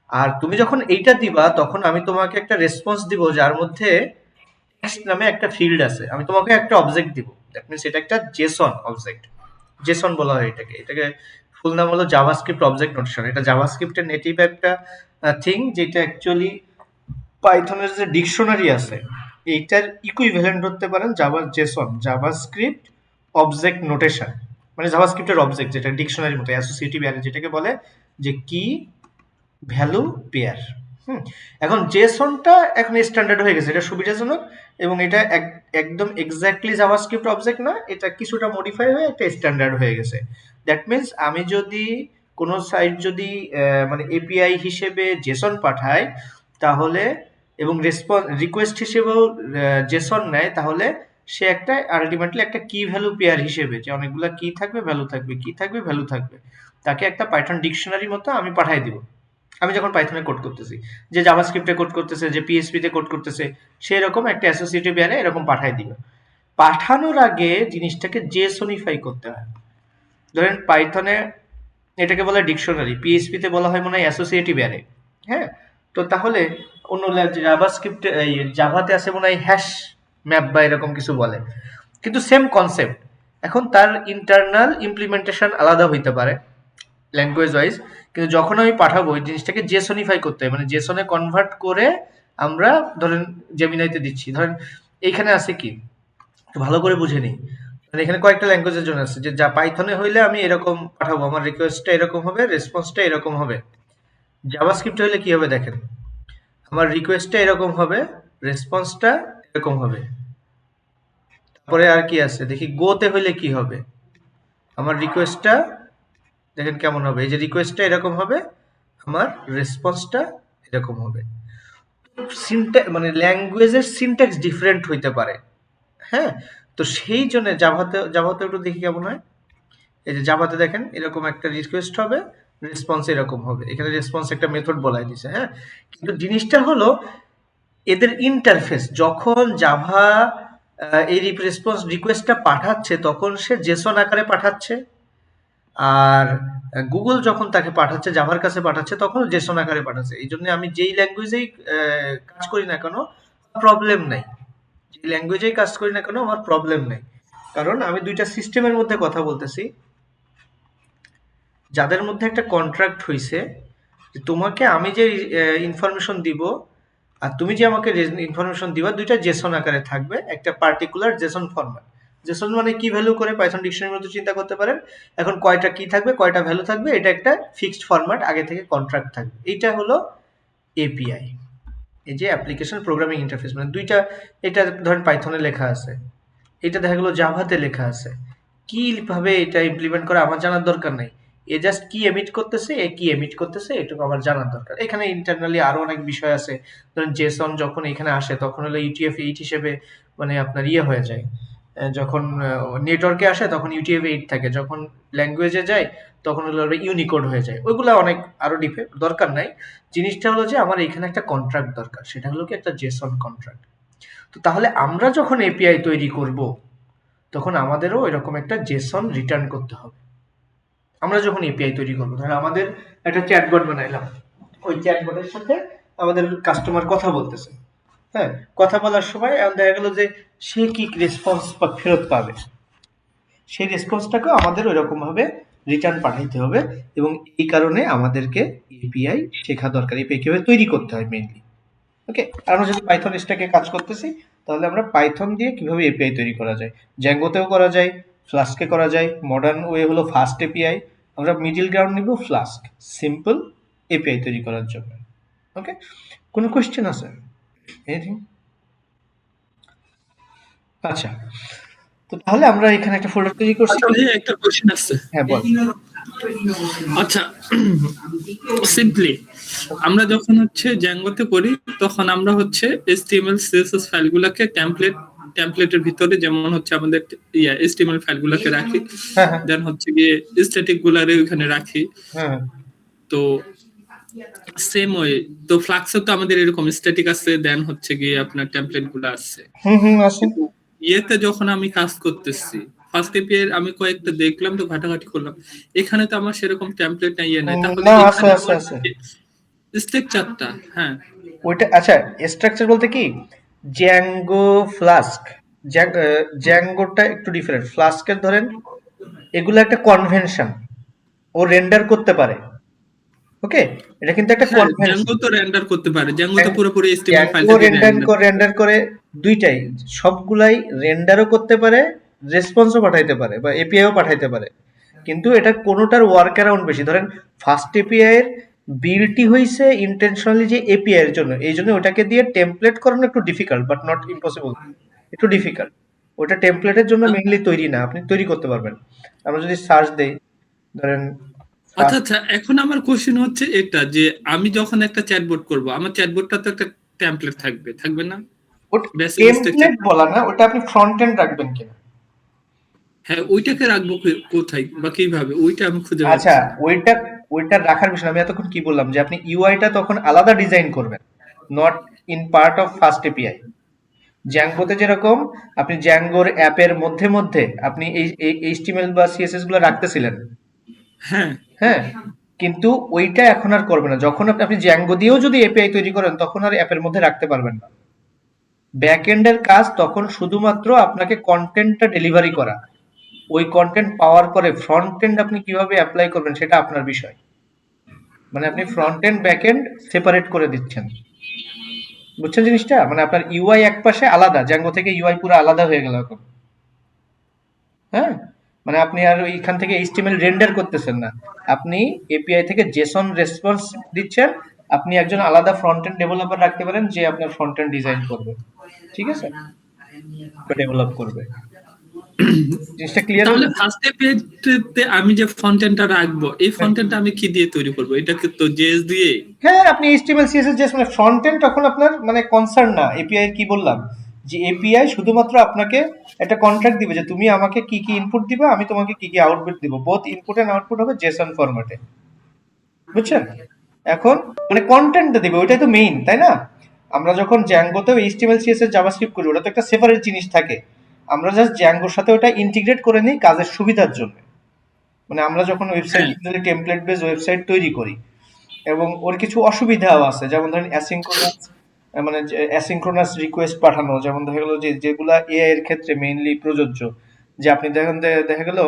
আর তুমি যখন এইটা দিবা, তখন আমি তোমাকে একটা রেসপন্স দিব যার মধ্যে টেক্সট নামে একটা ফিল্ড আছে, আমি তোমাকে একটা অবজেক্ট দিব। দ্যাট মিনস এটা একটা জেসন অবজেক্ট, জেসন বলা হয় এটাকে। এটাকে ফুল নাম হলো জাভাস্ক্রিপ্ট অবজেক্ট নোটেশন। এটা জাভাস্ক্রিপ্টের নেটিভ একটা থিং, যেটা অ্যাকচুয়ালি পাইথনের যে ডিকশনারি আছে এইটার ইকুইভ্যালেন্ট ধরতে পারেন জেসন, জাভাস্ক্রিপ্ট অবজেক্ট নোটেশন, মানে জাভাস্ক্রিপ্টের অবজেক্ট, যেটা ডিকশনারির মতো অ্যাসোসিয়েটিভ অ্যারে যেটাকে বলে, যে কি ভ্যালু পেয়ার। এখন জেসনটা এখন স্ট্যান্ডার্ড হয়ে গেছে, এটা সুবিধাজনক, এবং এটা একদম এক্স্যাক্টলি জাভাস্ক্রিপ্ট অবজেক্ট না, এটা কিছুটা মডিফাই হয়ে একটা স্ট্যান্ডার্ড হয়ে গেছে। দ্যাট মিনস আমি যদি কোনো সাইট যদি মানে এপিআই হিসেবে জেসন পাঠাই, তাহলে এবং রিকোয়েস্ট হিসেবেও জেসন নেয়, তাহলে সে একটা আলটিমেটলি একটা কি ভ্যালু পেয়ার হিসেবে, যে অনেকগুলো কি থাকবে, ভ্যালু থাকবে, কি থাকবে, ভ্যালু থাকবে, তাকে একটা পাইথন ডিকশনারি মতো আমি পাঠাই দিব। আমি যখন পাইথনে কোড করতেছি, যে জাভাস্ক্রিপ্টে কোড করতেছে, যে পিএইচপি তে কোড করতেছে, সেই রকম একটা অ্যাসোসিয়েটিভ অ্যারে এরকম পাঠাই দিবে। পাঠানোর আগে জিনিসটাকে জেসনিফাই করতে হয়। ধরেন পাইথনে এটাকে বলে ডিকশনারি, পিএইচপি তে বলা হয় মনে হয় অ্যাসোসিয়েটিভ অ্যারে। হ্যাঁ, তো তাহলে অন্য জাভাস্ক্রিপ্টে এই জাভাতে আছে মনে হয় হ্যাশ ম্যাপ বা এরকম কিছু বলে, কিন্তু সেম কনসেপ্ট। এখন তার ইন্টারনাল ইমপ্লিমেন্টেশন আলাদা হইতে পারে ল্যাঙ্গুয়েজ ওয়াইজ, কিন্তু যখন আমি পাঠাবো ওই জিনিসটাকে জেসনিফাই করতে হয়, মানে জেসনে কনভার্ট করে আমরা ধরেন জেমিনাইতে দিচ্ছি। ধরেন এইখানে আছে কি, ভালো করে বুঝে নিই, মানে এখানে কয়েকটা ল্যাঙ্গুয়েজের জন্য আছে, যে যা পাইথনে হইলে আমি এরকম পাঠাবো, আমার রিকোয়েস্টটা এরকম হবে, রেসপন্সটা এরকম হবে। জাভাস্ক্রিপ্ট হইলে কি হবে দেখেন, আমার রিকোয়েস্টটা এরকম হবে, রেসপন্সটা এরকম হবে। তারপরে আর কি আছে দেখি, গোতে হইলে কি হবে, আমার রিকোয়েস্টটা দেখেন কেমন হবে, এই যে রিকোয়েস্টটা এরকম হবে, আমার রেসপন্সটা এরকম হবে। মানে ল্যাঙ্গুয়েজের সিনট্যাক্স ডিফারেন্ট হইতে পারে। হ্যাঁ, তো সেই জন্য জাভাতে একটু দেখি কেমন হয়। এই যে জাভাতে দেখেন এরকম একটা রিকোয়েস্ট হবে, রেসপন্স এরকম হবে, এখানে রেসপন্স একটা মেথড বলাই দিছে। হ্যাঁ, কিন্তু জিনিসটা হলো এদের ইন্টারফেস, যখন জাভা এই রেসপন্স রিকোয়েস্টটা পাঠাচ্ছে, তখন সে জেসন আকারে পাঠাচ্ছে, আর গুগল যখন তাকে পাঠাচ্ছে, জাভার কাছে পাঠাচ্ছে, তখন জেসন আকারে পাঠাচ্ছে। এই জন্য আমি যেই ল্যাঙ্গুয়েজেই কাজ করি না কেন প্রবলেম নাই, যে ল্যাঙ্গুয়েজেই কাজ করি না কেন আমার প্রবলেম নাই, কারণ আমি দুইটা সিস্টেমের মধ্যে কথা বলতেছি, যাদের মধ্যে একটা কন্ট্রাক্ট হইছে, যে তোমাকে আমি যে ইনফরমেশন দিব আর তুমি যে আমাকে ইনফরমেশন দিবা, দুইটা জেসন আকারে থাকবে, একটা পার্টিকুলার জেসন ফরম্যাট। জেসন মানে কি ভ্যালু করে পাইথন ডিকশনারির মতো চিন্তা করতে পারেন। এখন কয়টা কি থাকবে, কয়টা ভ্যালু থাকবে, এটা একটা ফিক্সড ফরম্যাট, আগে থেকে কন্ট্রাক্ট থাকবে। এইটা হলো এপিআই, এই যে অ্যাপ্লিকেশন প্রোগ্রামিং ইন্টারফেস, মানে দুইটা। এটা ধরেন পাইথনে লেখা আছে, এটা দেখা গেলো জাভাতে লেখা আছে। কিভাবে এটা ইমপ্লিমেন্ট করে আমার জানার দরকার নাই, এ জাস্ট কি এমিট করতেছে, এ কি এমিট করতেছে, এটুকু আমার জানার দরকার। এখানে ইন্টারনালি আরো অনেক বিষয় আছে। ধরেন জেসন যখন এখানে আসে তখন হলো ইউটিএফ 8 হিসেবে মানে আপনার ইয়ে হয়ে যায়। যখন নেটওয়ার্কে আসে তখন ইউটিএফ 8 থাকে, যখন ল্যাঙ্গুয়েজে যায় তখন হলো ইউনিকোড হয়ে যায়। ওইগুলো অনেক আরো ডিপে দরকার নাই। জিনিসটা হলো যে আমার এখানে একটা কন্ট্রাক্ট দরকার, সেটা হলো কি একটা জেসন কন্ট্রাক্ট। তো তাহলে আমরা যখন এপিআই তৈরি করব তখন আমাদেরও এরকম একটা জেসন রিটার্ন করতে হবে। আমরা যখন এপিআই তৈরি করবো, ধরেন আমাদের একটা চ্যাটবট বানাইলাম, ওই চ্যাটবটের সাথে আমাদের কাস্টমার কথা বলতেছে। হ্যাঁ, কথা বলার সময় দেখা গেল যে সে কি রেসপন্স ফেরত পাবে, সেই রেসপন্সটাকেও আমাদের ওইরকম ভাবে রিটার্ন পাঠাইতে হবে। এবং এই কারণে আমাদেরকে এপিআই শেখা দরকার, এপিআই কিভাবে তৈরি করতে হয় মেইনলি। ওকে, আমরা যদি পাইথন স্ট্যাকে কাজ করতেছি তাহলে আমরা পাইথন দিয়ে কিভাবে এপিআই তৈরি করা যায়, জ্যাঙ্গোতেও করা যায়, ফ্লাস্কে করা যায়। মডার্ন ওয়ে হলো ফাস্ট এপিআই, আমরা মিডিল গ্রাউন্ড নিব ফ্লাস্ক, সিম্পল এপিআই তৈরি করার জন্য। ওকে, কোনো কোয়েশ্চেন আছে? এনিথিং? আচ্ছা, তো তাহলে আমরা এখানে একটা ফোল্ডার তৈরি করছি। আচ্ছা ভাই, একটা কোশ্চেন আছে। হ্যাঁ বল। আচ্ছা, সিম্পলি আমরা যখন হচ্ছে জ্যাঙ্গোতে করি তখন আমরা হচ্ছে HTML CSS ফাইলগুলোকে টেমপ্লেটের ভিতরে, যেমন হচ্ছে আমাদের HTML ফাইলগুলোকে রাখি, হ্যাঁ হ্যাঁ দেন হচ্ছে গিয়ে স্ট্যাটিক গুলারে ওখানে রাখি। হ্যাঁ তো সেম ওয়ে তো ফ্লাক্সে তো আমাদের এরকম স্ট্যাটিক আছে, দেন হচ্ছে গিয়ে আপনার টেমপ্লেট গুলো আছে। আছে। কিন্তু ইয়েতে যখন আমি কাজ করতেছি, ফার্স্ট এপিআই আমি কয়েকটা দেখলাম, তো ঘাটাঘাটি করলাম, এখানে তো আমার সেরকম টেমপ্লেট নাই, ইয়ে নাই, তাহলে না, আছে এখানে আছে আমার আছে। স্ট্রাকচারটা, হ্যাঁ ওইটা আচ্ছা, স্ট্রাকচার বলতে কি, জ্যাঙ্গো ফ্লাস্ক, জ্যাঙ্গোটা একটু ডিফারেন্ট। ফ্লাস্কের ধরেন এগুলো একটা কনভেনশন, ও রেন্ডার করতে পারে। ওকে, এটা কিন্তু একটা হ্যাঁ কনভেনশন। জ্যাঙ্গো তো রেন্ডার করতে পারে, জ্যাঙ্গো তো পুরোপুরি HTML জ্যাঙ্গো ফাইলটাকে রেন্ডার করে দুইটাই, সবগুলাই রেন্ডারও করতে পারে, রেসপন্সও পাঠাইতে পারে বা এপিআইও পাঠাইতে পারে। কিন্তু এটা কোনোটার ওয়ার্ক অ্যারাউন্ড বেশি। ধরেন ফার্স্ট এপিআই এর বিল্ডটি হইছে ইন্টেনশনালি যে এপিআই এর জন্য, এই জন্য ওটাকে দিয়ে টেমপ্লেট করানো একটু ডিফিকাল্ট, বাট নট ইম্পসিবল, একটু ডিফিকাল্ট। ওটা টেমপ্লেটের জন্য মেইনলি তৈরি না, আপনি তৈরি করতে পারবেন। আমরা যদি সার্চ দেই, ধরেন আচ্ছা আচ্ছা, এখন আমার কোশ্চেন হচ্ছে এটা যে আমি যখন একটা চ্যাটবট করব, আমার চ্যাটবটটা তো একটা টেমপ্লেট থাকবে, থাকবে না? বেসিক স্ট্রাকচার, টেমপ্লেট বলা না, ওটা আপনি ফ্রন্ট এন্ড রাখবেন কিনা। হ্যাঁ ওইটাকে রাখবো কোথায় বা কিভাবে, ওইটা আমি খুঁজে আচ্ছা, পাচ্ছি। ওইটা ওইটা রাখার বিষয় না। আমি এতক্ষণ কি বললাম যে আপনি ইউআইটা তখন আলাদা ডিজাইন করবেন, not in part of first API. জ্যাঙ্গোতে যেরকম আপনি জ্যাঙ্গোর অ্যাপের মধ্যে মধ্যে আপনি এই এইচটিএমএল বা সিএসএস গুলো রাখতেছিলেন, হ্যাঁ হ্যাঁ, কিন্তু ওইটা এখন আর করবে না। যখন আপনি জ্যাঙ্গো দিয়েও যদি এপিআই তৈরি করেন তখন আর অ্যাপের মধ্যে রাখতে পারবেন না। ব্যাক এন্ডের কাজ তখন শুধুমাত্র আপনাকে কন্টেন্টটা ডেলিভারি করা, ওই কন্টেন্ট পাওয়ার পরে ফ্রন্ট এন্ড আপনি কিভাবে অ্যাপ্লাই করবেন সেটা আপনার বিষয়। মানে আপনি front end back end separate করে দিচ্ছেন, বুঝছেন জিনিসটা? মানে আপনার ইউআই এক পাশে আলাদা, জ্যাঙ্গো থেকে ইউআই পুরো আলাদা হয়ে গেল এখন। হ্যাঁ, মানে আপনি আর ওইখান থেকে এইচটিএমএল রেন্ডার করতেছেন না, আপনি এপিআই থেকে জেসন রেসপন্স দিচ্ছেন। আপনি একজন আলাদা ফ্রন্ট এন্ড ডেভেলপার রাখতে পারেন যে আপনার ফ্রন্ট এন্ড ডিজাইন করবে, ঠিক আছে, ডেভেলপ করবে। জিনিসটা ক্লিয়ার তাহলে হলো? ফার্স্ট পেজতে আমি যে ফ্রন্ট এন্ডটা রাখবো, এই ফ্রন্ট এন্ডটা আমি কি দিয়ে তৈরি করব? এটাকে তো জেএস দিয়ে। হ্যাঁ, আপনি এইচটিএমএল সিএসএস জাস্ট মানে ফ্রন্ট এন্ড তখন আপনার মানে কনসার্ন না। এপিআই কি বললাম, যে এপিআই শুধুমাত্র আপনাকে একটা কন্ট্রাক্ট দিবে যে তুমি আমাকে কি কি ইনপুট দিবে, আমি তোমাকে কি কি আউটপুট দিব। বোথ ইনপুট এন্ড আউটপুট হবে জেসন ফরম্যাটে, বুঝছেন? এখন মানে কন্টেন্টটা দিবে, ওইটাই তো মেইন, তাই না? আমরা যখন জ্যাঙ্গোতেও এইচটিএমএল সিএসএস জাভাস্ক্রিপ্ট করি, ওটা তো একটা সেপারেট জিনিস থাকে। আমরা জাস্ট জ্যাঙ্গোর সাথে ওটা ইন্টিগ্রেট করে নিই কাজের সুবিধার জন্য। মানে আমরা যখন ওয়েবসাইট হ্যাঁ টেমপ্লেট বেস ওয়েবসাইট তৈরি করি, এবং ওর কিছু অসুবিধাও আছে, যেমন ধরেন মানে অ্যাসিঙ্ক্রোনাস রিকোয়েস্ট পাঠানো, যেমন দেখা গেলো যে যেগুলা এআই এর ক্ষেত্রে মেইনলি প্রযোজ্য। যে আপনি দেখেন দেখা গেল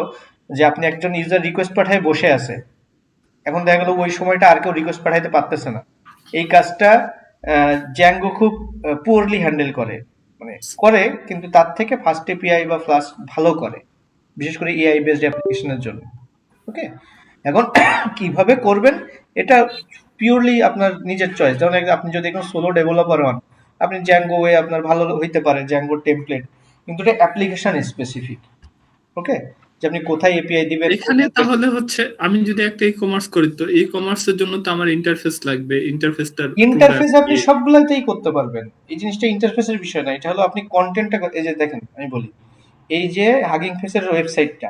যে আপনি একজন ইউজার রিকোয়েস্ট পাঠায় বসে আছে, এখন দেখা গেল ওই সময়টা আর কেউ রিকোয়েস্ট পাঠাইতে পারতেছে না। এই কাজটা জ্যাঙ্গো খুব পুয়ারলি হ্যান্ডেল করে। মানে করে, কিন্তু তার থেকে ফাস্ট এপিআই বা ফ্লাস্ক ভালো করে, বিশেষ করে এআই বেসড অ্যাপ্লিকেশনের জন্য। ওকে, এখন কিভাবে করবেন এটা পিওরলি আপনার নিজের চয়েস। যেমন আপনি যদি এখন সোলো ডেভেলপার হন, আপনি জ্যাঙ্গো ওয়ে আপনার ভালো হইতে পারে, জ্যাঙ্গো টেমপ্লেট, কিন্তু এটা অ্যাপ্লিকেশন স্পেসিফিক। ওকে, যে আপনি কোথায় এপিআই দিবেন, এখানে কোথায় তাহলে হচ্ছে আমি যদি একটা ই কমার্স করি, তো ই কমার্সের জন্য তো আমার ইন্টারফেস লাগবে, ইন্টারফেসটার টুল আর ইন্টারফেস আপনি কি। সবগুলাতেই করতে পারবেন। এই জিনিসটা ইন্টারফেসের বিষয় না, এটা হলো আপনি কন্টেন্টটা। এই যে দেখেন আমি বলি, এই যে হাগিং ফেসের ওয়েবসাইটটা,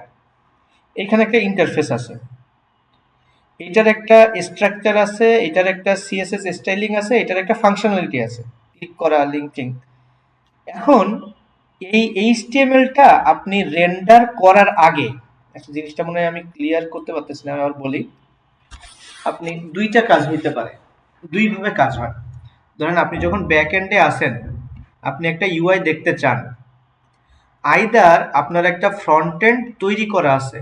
এখানে একটা ইন্টারফেস আছে, এটার একটা স্ট্রাকচার আছে, এটার একটা সিএসএস স্টাইলিং আছে, এটার একটা ফাংশনালিটি আছে, ক্লিক করা, লিঙ্কিং। এখন এই এইচটিএমএলটা আপনি রেন্ডার করার আগে, একটা জিনিসটা মনে হয় আমি ক্লিয়ার করতে পারতেছি না, আমি আবার বলি। আপনি দুইটা কাজ হইতে পারে, দুই ভাবে কাজ হয়। ধরেন আপনি যখন ব্যাক এন্ডে আসেন, আপনি একটা ইউআই দেখতে চান, আইদার আপনার একটা ফ্রন্ট এন্ড তৈরি করা আছে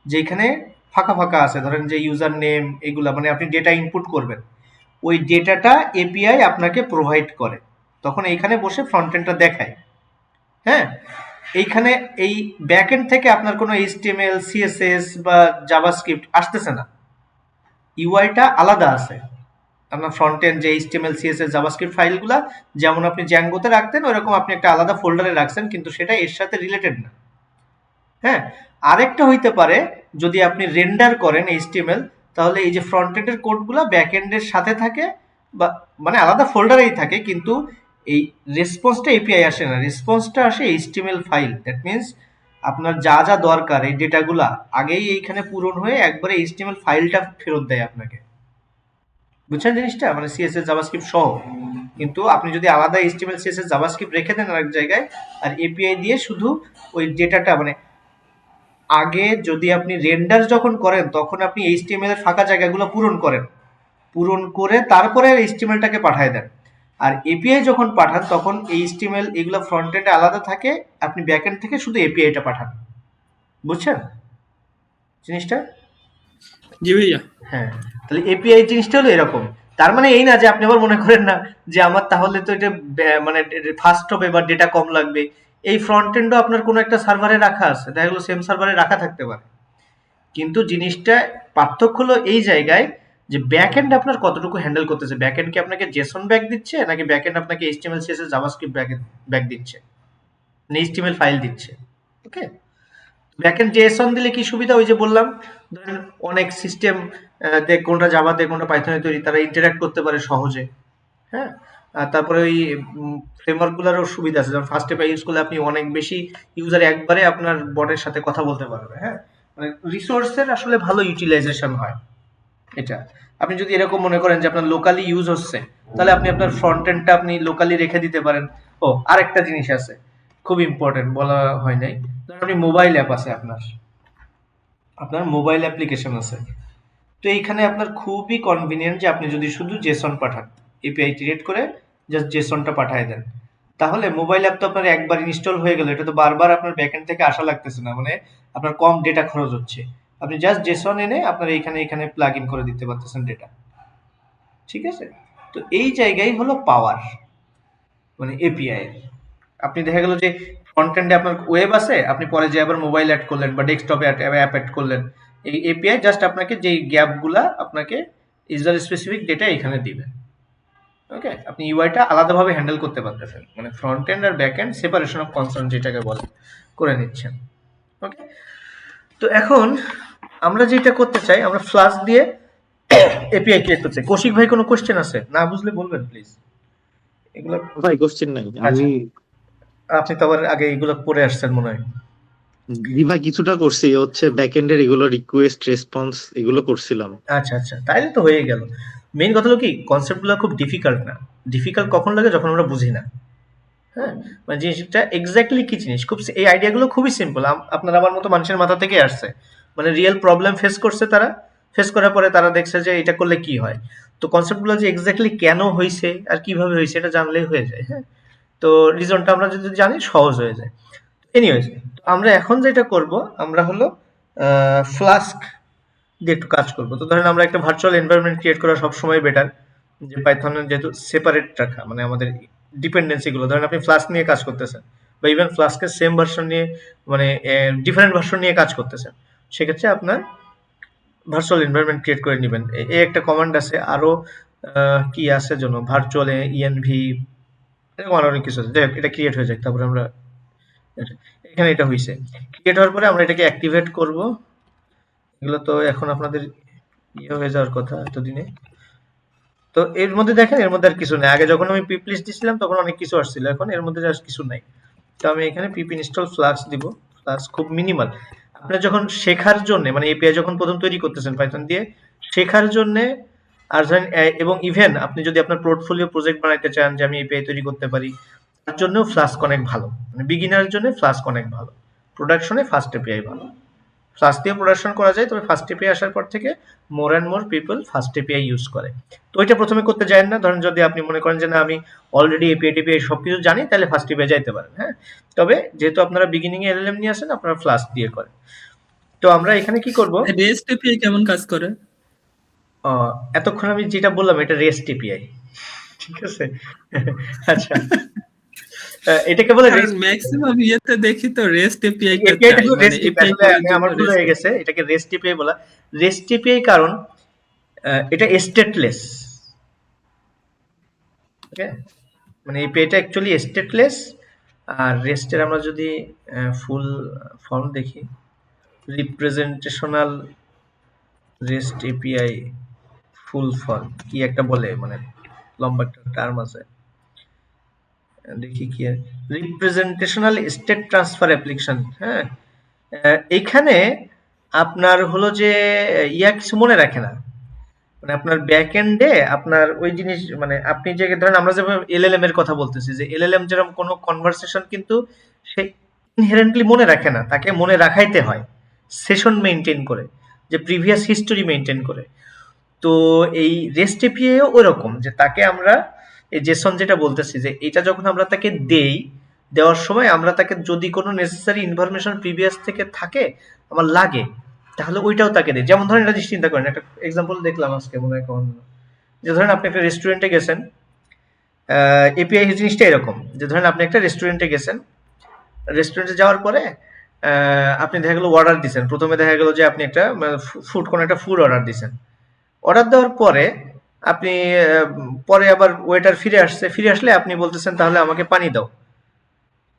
যেখানে ফাঁকা ফাঁকা আছে, ধরেন যে ইউজার নেম এগুলা, মানে আপনি ডেটা ইনপুট করবেন, ওই ডেটাটা এপিআই আপনাকে প্রোভাইড করে, তখন এইখানে বসে ফ্রন্ট এন্ডটা দেখায়। হ্যাঁ, এইখানে এই ব্যাক এন্ড থেকে আপনার কোনো এইচটিএমএল সিএসএস বা জাভাস্ক্রিপ্ট আসতেছে না, ইউআইটা আলাদা আছে। আপনার ফ্রন্ট এন্ড যে এইচটিএমএল সিএসএস জাভাস্ক্রিপ্ট ফাইলগুলা যেমন আপনি জ্যাঙ্গোতে রাখতেন, ওইরকম আপনি একটা আলাদা ফোল্ডারে রাখছেন, কিন্তু সেটা এর সাথে রিলেটেড না। হ্যাঁ, আরেকটা হইতে পারে, যদি আপনি রেন্ডার করেন এইচটিএমএল, তাহলে এই যে ফ্রন্ট এন্ডের কোডগুলো ব্যাক এন্ডের সাথে থাকে, বা মানে আলাদা ফোল্ডারেই থাকে, কিন্তু এই রেসপন্সটা এপিআই আসে না, রেসপন্সটা আসে এইচটিএমএল ফাইল। দ্যাট মিনস আপনার যা যা দরকার এই ডেটাগুলা আগেই এইখানে পূরণ হয়ে একবারে এইচটিএমএল ফাইলটা ফেরত দেয় আপনাকে। বুঝছেন জিনিসটা, মানে সিএসএস জাভাস্ক্রিপ্ট সহ। কিন্তু আপনি যদি আলাদা এইচটিএমএল সিএসএস জাভাস্ক্রিপ্ট রেখে দেন আরেক জায়গায়, আর এপিআই দিয়ে শুধু ওই ডেটাটা, মানে আগে যদি আপনি রেন্ডার যখন করেন তখন আপনি এইচটিএমএল এর ফাঁকা জায়গাগুলো পূরণ করেন, পূরণ করে তারপরে এইচটিএমএলটাকে পাঠিয়ে দেন। আর এপিআই যখন পাঠান তখন এইচটিএমএল এগুলো ফ্রন্ট এন্ডে আলাদা থাকে, আপনি ব্যাক এন্ড থেকে শুধু এপিআইটা পাঠান। বুঝছেন জিনিসটা? জি ভাইয়া। হ্যাঁ, তাহলে এপিআই জিনিসটা হলো এরকম। তার মানে এই না যে আপনি আবার মনে করেন না যে আমার তাহলে তো এটা মানে ফাস্ট হবে বা ডেটা কম লাগবে। এই ফ্রন্ট এন্ডও আপনার কোনো একটা সার্ভারে রাখা আছে, দেখা গেলো সেম সার্ভারে রাখা থাকতে পারে, কিন্তু জিনিসটা পার্থক্য হলো এই জায়গায় যে ব্যাক এন্ড আপনার কতটুকু হ্যান্ডেল করতেছে। ব্যাক এন্ড কি আপনাকে জেসন ব্যাক দিচ্ছে, নাকি ব্যাক এন্ড আপনাকে এইচটিএমএল সিএসএস জাভাস্ক্রিপ্ট ব্যাক দিচ্ছে, না এইচটিএমএল ফাইল দিচ্ছে। ওকে, ব্যাকএন্ড জেএসন দিলে কি সুবিধা, ওই যে বললাম, ধরেন অনেক সিস্টেম কোনটা জাভাতে কোনটা পাইথনে তৈরি, তারা ইন্টারঅ্যাক্ট করতে পারে সহজে। হ্যাঁ, আর তারপরে ওই ফ্রেমওয়ার্ক গুলোরও সুবিধা আছে, যেমন ফার্স্ট এপিআই ইউজ করলে আপনি অনেক বেশি ইউজার একবারে আপনার বটের সাথে কথা বলতে পারবে। হ্যাঁ, মানে রিসোর্সের আসলে ভালো ইউটিলাইজেশন হয় এটা। আপনি যদি এরকম মনে করেন যে আপনার লোকালি ইউজ হচ্ছে, তাহলে আপনি আপনার ফ্রন্ট এন্ডটা আপনি লোকালি রেখে দিতে পারেন। ও আরেকটা জিনিস আছে, খুব ইম্পর্টেন্ট, বলা হয় নাই। ধরুন আপনি মোবাইল অ্যাপ আছে, আপনার আপনার মোবাইল অ্যাপ্লিকেশন আছে, তো এইখানে আপনার খুবই কনভিনিয়েন্ট যে আপনি যদি শুধু জেসন পাঠান, এপিআই ক্রিয়েট করে জাস্ট জেসনটা পাঠিয়ে দেন, তাহলে মোবাইল অ্যাপ তো আপনার একবার ইনস্টল হয়ে গেল, এটা তো বারবার আপনার ব্যাকএন্ড থেকে আসা লাগতেছে না, মানে আপনার কম ডেটা খরচ হচ্ছে। আপনি জাস্ট জেসন এনে আপনার এখানে এখানে প্লাগ ইন করে দিতে পারতেছেন ডেটা। ঠিক আছে, তো এই জায়গায় হলো পাওয়ার, মানে এপিআই এর। আপনি দেখা গেল যে ফ্রন্ট এন্ডে আপনার ওয়েব আছে, আপনি পরে যে আবার মোবাইল অ্যাড করলেন বা ডেস্কটপে অ্যাপ অ্যাড করলেন, এই এপিআই জাস্ট আপনাকে যেই গ্যাপগুলা আপনাকে ইউজার স্পেসিফিক ডেটা এখানে দিবে। ওকে, আপনি ইউআইটা আলাদাভাবে হ্যান্ডেল করতে পারতেছেন, মানে ফ্রন্ট এন্ড আর back end separation of concern যেটাকে বলে, করে নিচ্ছেন। ওকে, তো এখন আমরা যেটা করতে চাই, আমরা ফ্লাস্ক দিয়ে এপিআই ক্রিয়েট করতে চাই। কৌশিক ভাই কোনো কোশ্চেন আছে, না বুঝলে বলবেন প্লিজ। এগুলো ভাই কোশ্চেন নাই আচ্ছা, আমি। আপনি তো আবার আগে এগুলো পড়ে আসছেন মনে হয়। জি ভাই কিছুটা করছি, হচ্ছে ব্যাকএন্ডের এগুলো রিকোয়েস্ট রেসপন্স এগুলো করছিলাম। আচ্ছা আচ্ছা, তাইলে তো হয়ে গেল। মেইন কথা হলো কি, কনসেপ্টগুলো খুব ডিফিকাল্ট না। ডিফিকাল্ট কখন লাগে, যখন আমরা বুঝি না। হ্যাঁ, মানে জিনিসটা এক্স্যাক্টলি কি জিনিস, খুব এই আইডিয়াগুলো খুবই সিম্পল, আপনার আমার মতো মানুষের মাথা থেকে আসছে, মানে রিয়েল প্রবলেম ফেস করছে তারা, ফেস করার পরে তারা দেখছে যে এটা করলে কি হয়। তো কনসেপ্টগুলো যে এক্স্যাক্টলি কেন হয়েছে আর কিভাবে হয়েছে এটা জানলেই হয়ে যায়। হ্যাঁ, তো রিজনটা আমরা যদি জানি সহজ হয়ে যায়। এনিওয়েজ, আমরা এখন যেটা করব, আমরা হলো ফ্লাস্ক দিয়ে একটু কাজ করবো। তো ধরেন আমরা একটা ভার্চুয়াল এনভায়রনমেন্ট ক্রিয়েট করা সবসময় বেটার, যে পাইথনের যেহেতু সেপারেট রাখা, মানে আমাদের ডিপেন্ডেন্সি গুলো, ধরেন আপনি ফ্লাস্ক নিয়ে কাজ করতেছেন বা ইভেন ফ্লাস্কের সেম ভার্সন নিয়ে মানে ডিফারেন্ট ভার্সন নিয়ে কাজ করতেছেন, সেক্ষেত্রে আপনার ভার্চুয়াল এনভায়রনমেন্ট ক্রিয়েট করে নেবেন। এই একটা কমান্ড আছে, আরো কি আছে জন্য ভার্চুয়াল ইএনভি, এরকম আরো অনেক কিছু আছে। যাই হোক, এটা ক্রিয়েট হয়ে যায়, তারপরে আমরা এখানে এটা হয়েছে, ক্রিয়েট হওয়ার পরে আমরা এটাকে অ্যাক্টিভেট করব। এগুলো তো এখন আপনাদের ইয়ে হয়ে যাওয়ার কথা এতদিনে। তো এর মধ্যে দেখেন, এর মধ্যে আর কিছু নেই। আগে যখন আমি পিপ লিস্ট দিছিলাম তখন অনেক কিছু আসছিল, এখন এর মধ্যে আর কিছু নাই। তো আমি এখানে পিপ ইনস্টল ফ্লাক্স দিব। ফ্লাক্স খুব মিনিমাল। আপনি যখন শেখার জন্য মানে এপিআই যখন প্রথম তৈরি করতেছেন পাইথন দিয়ে, শেখার জন্য আর ধরেন এবং ইভেন আপনি যদি আপনার পোর্টফোলিও প্রজেক্ট বানাইতে চান যে আমি এপিআই তৈরি করতে পারি, তার জন্য ফ্লাস্ক অনেক ভালো। মানে বিগিনারের জন্য ফ্লাস্ক অনেক ভালো, প্রোডাকশনে ফাস্ট এপিআই ভালো। ফাস্ট দিয়ে প্রোডাকশন করা যায়, তবে ফাস্ট এপিআই আসার পর থেকে more and more people fast API use করে। তো ওইটা প্রথমে করতে যাবেন না। ধরেন যদি আপনি মনে করেন যে না আমি অলরেডি এপিআই টিপিআই সবকিছু জানি, তাহলে ফাস্ট এপিআই যাইতে পারেন, হ্যাঁ। তবে যেহেতু আপনারা বিগিনিং এ এলএলএম নিয়ে আসেন, আপনারা ফ্লাস্ক দিয়ে করেন। তো আমরা এখানে কি করব, রেস্ট এপিআই কেমন কাজ করে? এতক্ষণ আমি যেটা বললাম এটা রেস্ট এপিআই, ঠিক আছে। আচ্ছা, এটাকে বলে কারণ রেস্ট ম্যাক্সিমাম ইয়েতে দেখি তো রেস্ট এপিআই টা এপিআই চাই, কিন্তু মানে রেস্ট এপিআই আসলে করার জন্য আমার ভুল রেস্ট। হয়ে গেছে, এটাকে রেস্ট এপিআই বলা। রেস্ট এপিআই কারণ এটা স্টেটলেস, ওকে। মানে এপিআইটা অ্যাকচুয়ালি স্টেটলেস। আর রেস্টের আমরা যদি ফুল ফর্ম দেখি, রিপ্রেজেন্টেশনাল রেস্ট এপিআই ফুল ফর্ম কি একটা বলে, মানে লম্বা একটা টার্ম আছে, দেখি কি, রিপ্রেজেন্টেশনাল স্টেট ট্রান্সফার অ্যাপ্লিকেশন। হ্যাঁ, এইখানে আপনার হলো যে ইয়া কিছু মনে রাখে না। মানে আপনার ব্যাক এন্ডে আপনার ওই জিনিস, মানে আপনি যে ধরেন আমরা যেভাবে এলএলএম এর কথা বলতেছি, যে এলএলএম যেরকম কোনো কনভারসেশন কিন্তু সে ইনহেরেন্টলি মনে রাখে না, তাকে মনে রাখাইতে হয় সেশন মেইনটেইন করে, যে প্রিভিয়াস হিস্টোরি মেইনটেইন করে। তো এই রেস্ট এপিআইও ওইরকম, যে তাকে আমরা এই জেসন যেটা বলতেছি, যে এটা যখন আমরা তাকে দেই, দেওয়ার সময় আমরা তাকে যদি কোনো নেসেসারি ইনফরমেশন প্রিভিয়াস থেকে থাকে আমার লাগে, তাহলে ওইটাও তাকে দেয়। যেমন ধরেন একটা জিনিস চিন্তা করেন, একটা এক্সাম্পল দেখলাম আজকে মনে হয় কখন, যে ধরেন আপনি একটা রেস্টুরেন্টে গেছেন, এপিআই জিনিসটা এরকম, যে ধরেন আপনি একটা রেস্টুরেন্টে গেছেন, রেস্টুরেন্টে যাওয়ার পরে আপনি দেখা গেলো অর্ডার দিচ্ছেন, প্রথমে দেখা গেলো যে আপনি একটা ফুড, কোনো একটা ফুড অর্ডার দিচ্ছেন। অর্ডার দেওয়ার পরে আপনি পরে আবার ওয়েটার ফিরে আসছে, ফিরে আসলে আপনি বলতেছেন তাহলে আমাকে পানি দাও।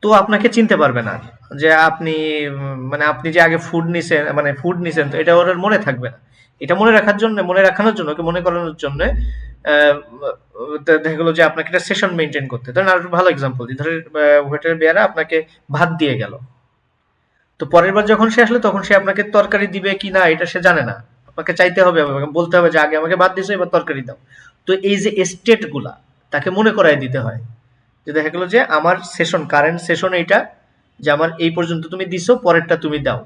তো আপনাকে চিনতে পারবে না, যে আপনি মানে আপনি যে আগে ফুড নিছেন, মানে ফুড নিছেন, তো এটা ওর আর মনে থাকবে না। এটা মনে রাখার জন্য, মনে রাখানোর জন্য, ওকে মনে করানোর জন্য দেখা গেলো যে আপনাকে একটা সেশন মেনটেন করতে। ধরেন আর ভালো এক্সাম্পল দিই, ধরেন ওয়েটার বেয়ারা আপনাকে ভাত দিয়ে গেল, তো পরের বার যখন সে আসলে তখন সে আপনাকে তরকারি দিবে কি না এটা সে জানে না, আপনাকে চাইতে হবে, বলতে হবে যে আগে আমাকে ভাত দিছো, এবার তরকারি দাও। তো এই যে স্টেট গুলা তাকে মনে করাই দিতে হয়, যে দেখা গেলো যে আমার সেশন, কারেন্ট সেশন এইটা, যে আমার এই পর্যন্ত তুমি দিছো, পরেরটা তুমি দাও।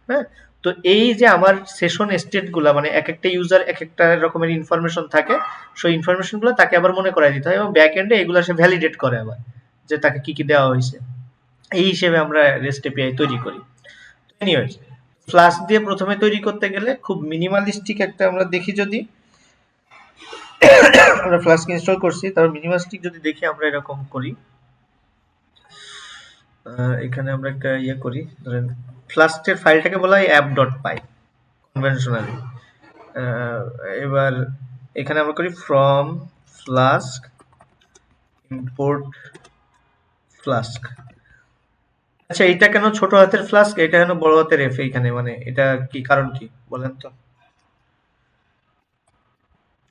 হ্যাঁ, তো এই যে আমার সেশন স্টেট গুলা, মানে এক একটা ইউজার এক একটা রকমের ইনফরমেশন থাকে, সেই ইনফরমেশন গুলো তাকে আবার মনে করাই দিতে হয়, এবং ব্যাক এন্ডে এগুলো সে ভ্যালিডেট করে আবার, যে তাকে কি কি দেওয়া হয়েছে। এই হিসেবে আমরা রেস্ট এপিআই তৈরি করি। এনিওয়েজ, ফ্লাস্ক দিয়ে প্রথমে তৈরি করতে গেলে খুব মিনিমালিস্টিক একটা আমরা দেখি, যদি আমরা ফ্লাস্ক ইনস্টল করছি, তারপর মিনিমালিস্টিক যদি দেখি আমরা এরকম করি। এখানে আমরা একটা ইয়ে করি, ধরেন ফ্লাস্কের ফাইলটাকে বলা হয় app.py কনভেনশনালি। এবার এখানে আমরা করি ফ্রম ফ্লাস্ক ইম্পোর্ট ফ্লাস্ক। আচ্ছা, এটা কেন ছোট হাতের ফ্লাস্ক, এটা কেন বড় হাতের এফ এইখানে, মানে এটা কি কারণ কি বলেন তো,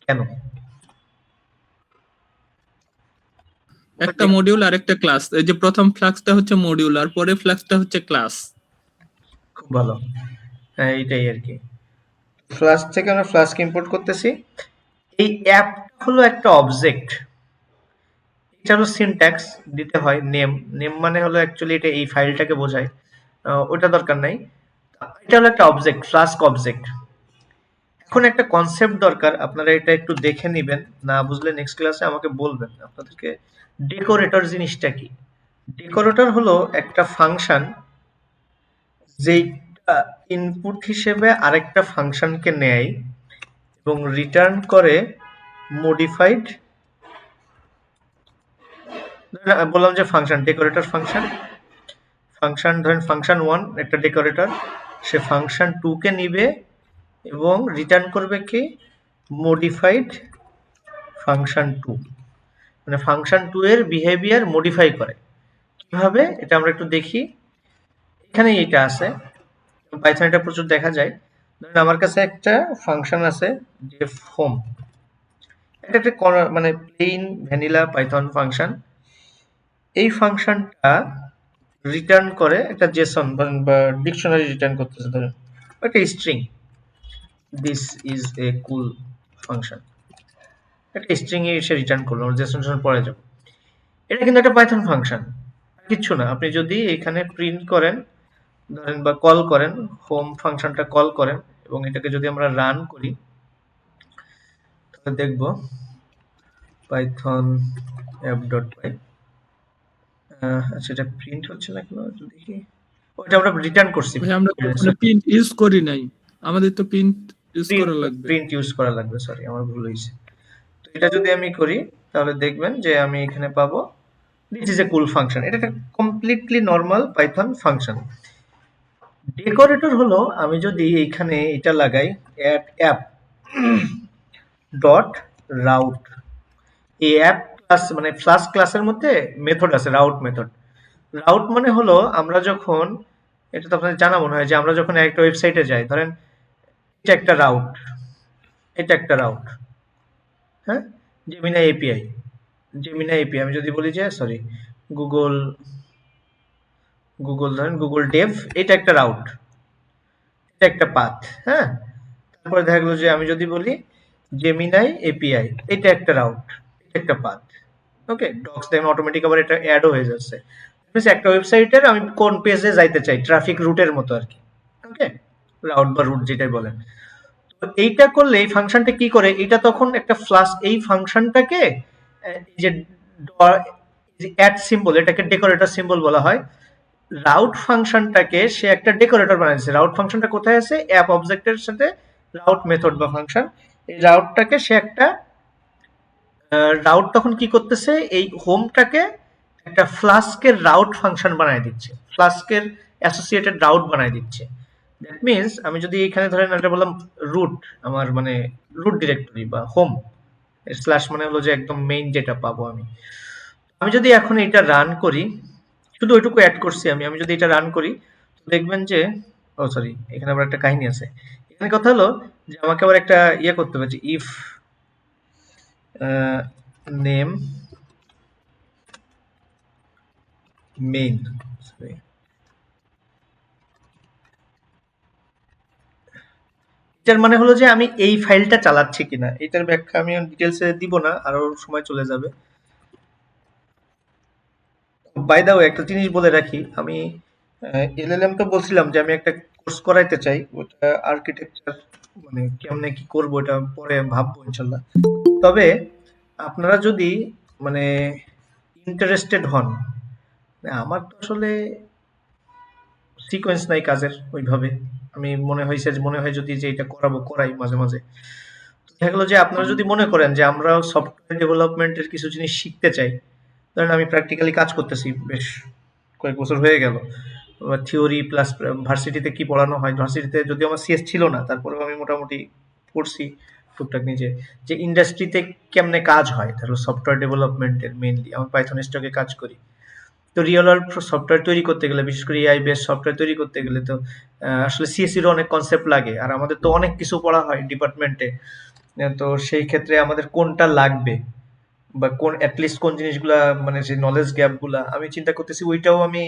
কেন? একটা মডিউল আর একটা ক্লাস, এই যে প্রথম ফ্লাক্সটা হচ্ছে মডিউল আর পরে ফ্লাক্সটা হচ্ছে ক্লাস। খুব ভালো, হ্যাঁ এইটাই আর কি। ফ্লাস্ক থেকে আমরা ফ্লাস্ক ইম্পোর্ট করতেছি। এই অ্যাপ হলো একটা অবজেক্ট, এটা হলো সিনট্যাক্স দিতে হয় নেম। নেম মানে হলো অ্যাকচুয়ালি এটা এই ফাইলটাকে বোঝায়, ওটা দরকার নাই। এটা হলো একটা অবজেক্ট, ফ্লাস্ক অবজেক্ট। এখন একটা কনসেপ্ট দরকার, আপনারা এটা একটু দেখে নিবেন, না বুঝলে নেক্সট ক্লাসে আমাকে বলবেন। আপনাদেরকে ডেকোরেটর জিনিসটা কি? ডেকোরেটর হলো একটা ফাংশন, যেটা ইনপুট হিসেবে আরেকটা ফাংশনকে নেয় এবং রিটার্ন করে মডিফাইড বললাম যে ফাংশন, ডেকোরেটর ফাংশন, ধরেন ফাংশন 1 একটা ডেকোরেটর, সে ফাংশন 2 কে নিবে এবং রিটার্ন করবে কি মডিফাইড ফাংশন 2, মানে ফাংশন 2 এর বিহেভিয়ার মডিফাই করে। কিভাবে এটা আমরা একটু দেখি। এখানে এটা আছে, পাইথন এটা প্রচুর দেখা যায়। ধরেন আমার কাছে একটা ফাংশন আছে যে হোম, এটা একটা মানে প্লেন ভ্যানিলা পাইথন ফাংশন। এই ফাংশনটা রিটার্ন করে একটা জেসন বা ডিকশনারি রিটার্ন করতেছে, ধরেন একটা string, this is a cool function, একটা স্ট্রিং এ এসে রিটার্ন করলো, জেসন পরে যাব। এটা কিন্তু একটা পাইথন ফাংশন, কিচ্ছু না। আপনি যদি এখানে প্রিন্ট করেন ধরেন বা কল করেন, হোম ফাংশনটা কল করেন এবং এটাকে যদি আমরা রান করি তাহলে দেখব পাইথন app.py, আচ্ছা এটা প্রিন্ট হচ্ছে না কেন একটু দেখি। ওটা আমরা রিটার্ন করছি, ভাই আমরা তো ওখানে প্রিন্ট ইউজ করি নাই, আমাদের তো প্রিন্ট ইউজ করা লাগবে। প্রিন্ট ইউজ করা লাগবে, সরি আমার ভুল হয়েছে। তো এটা যদি আমি করি তাহলে দেখবেন যে আমি এখানে পাবো this is a cool function. এটা একটা completely normal Python function. Decorator হলো আমি যদি এখানে এটা লাগাই অ্যাট অ্যাপ ডট রাউট, এই অ্যাপ ক্লাস মানে ফ্লাস্ক ক্লাসের মধ্যে মেথড আছে রাউট মেথড। রাউট মানে হলো আমরা যখন, এটা তো আপনাদের জানা মনে হয় যে আমরা যখন একটা ওয়েবসাইটে যাই, ধরেন এটা একটা রাউট, এটা একটা রাউট, হ্যাঁ, জেমিনাই এপিআই, আমি যদি বলি যে সরি গুগল, ধরেন গুগল ডেভ, এটা একটা রাউট, এটা একটা পাথ, হ্যাঁ। তারপরে দেখা গেলো যে আমি যদি বলি জেমিনাই এপিআই, এটা একটা রাউট, এটা একটা পাথ, ওকে। ডক্স দেখেন অটোমেটিক আবার এটা অ্যাডও হয়ে যাচ্ছে। একটা ওয়েবসাইটের আমি কোন পেজে যাইতে চাই, ট্রাফিক রুটের মতো আর কি, ওকে, রাউট বা রুট যেটাই বলেন। তো এইটা করলে এই ফাংশনটা কি করে, এটা তখন একটা ফ্লাস্ক, এই ফাংশনটাকে যে অ্যাড সিম্বল, এটাকে ডেকোরেটর সিম্বল বলা হয়। রাউট ফাংশনটাকে সে একটা ডেকোরেটর বানাইছে। রাউট ফাংশনটা কোথায় আছে, অ্যাপ অবজেক্টের সাথে রাউট মেথড বা ফাংশন, এই রাউটটাকে সে একটা রাউট তখন কি করতেছে, এই হোমটাকে একটা ফ্লাস্কের রাউট ফাংশন বানায় দিচ্ছে, ফ্লাস্কের অ্যাসোসিয়েটেড রাউট বানায় দিচ্ছে। দ্যাট মিনস আমি যদি এখানে ধরেন এটা বললাম রুট, আমার মানে রুট ডিরেক্টরি বা হোম, স্ল্যাশ মানে হলো যে একদম মেইন যেটা পাবো আমি। আমি যদি এখন এটা রান করি, শুধু ওইটুকু অ্যাড করছি আমি, যদি এটা রান করি দেখবেন যে, ও সরি এখানে আবার একটা কাহিনী আছে। এখানে কথা হলো যে আমাকে আবার একটা ইয়ে করতে হবে যে ইফ নেম মেইন, এটার মানে হলো যে আমি এই ফাইলটা চালাচ্ছি কিনা। এটার ব্যাখ্যা আমি ডিটেলসে দিব না, আরো সময় চলে যাবে। বাই দা ওয়ে একটা জিনিস বলে রাখি, আমি এলএলএম তো বলছিলাম যে আমি একটা কোর্স করাইতে চাই, ওটা আর্কিটেকচার, মানে কেমনে কি করবো এটা পরে ভাববো ইনশাল্লাহ। তবে আপনারা যদি মানে ইন্টারেস্টেড হন, আমার তো আসলে সিকোয়েন্স নাই কাজের ওইভাবে, আমি মনে হয় যদি যে এটা করাই মাঝে মাঝে। দেখা গেলো যে আপনারা যদি মনে করেন যে আমরা সফটওয়্যার ডেভেলপমেন্টের কিছু জিনিস শিখতে চাই, ধরেন আমি প্র্যাকটিক্যালি কাজ করতেছি বেশ কয়েক বছর হয়ে গেল, থিওরি প্লাস ভার্সিটিতে কি পড়ানো হয়, ভার্সিটিতে যদিও আমার সিএস ছিল না, তারপরেও আমি মোটামুটি পড়ছি টুকটাক নিজে, যে ইন্ডাস্ট্রিতে কেমনে কাজ হয়, ধরো সফটওয়্যার ডেভেলপমেন্টের মেইনলি আমি পাইথন স্টকে কাজ করি। তো রিয়েল ওয়ার্ল্ড সফটওয়্যার তৈরি করতে গেলে, বিশেষ করে এআই বেস সফটওয়্যার তৈরি করতে গেলে তো আসলে সিএসির অনেক কনসেপ্ট লাগে, আর আমাদের তো অনেক কিছু পড়া হয় ডিপার্টমেন্টে। তো সেই ক্ষেত্রে আমাদের কোনটা লাগবে বা কোন অ্যাটলিস্ট কোন জিনিসগুলা, মানে যে নলেজ গ্যাপগুলা আমি চিন্তা করতেছি, ওইটাও আমি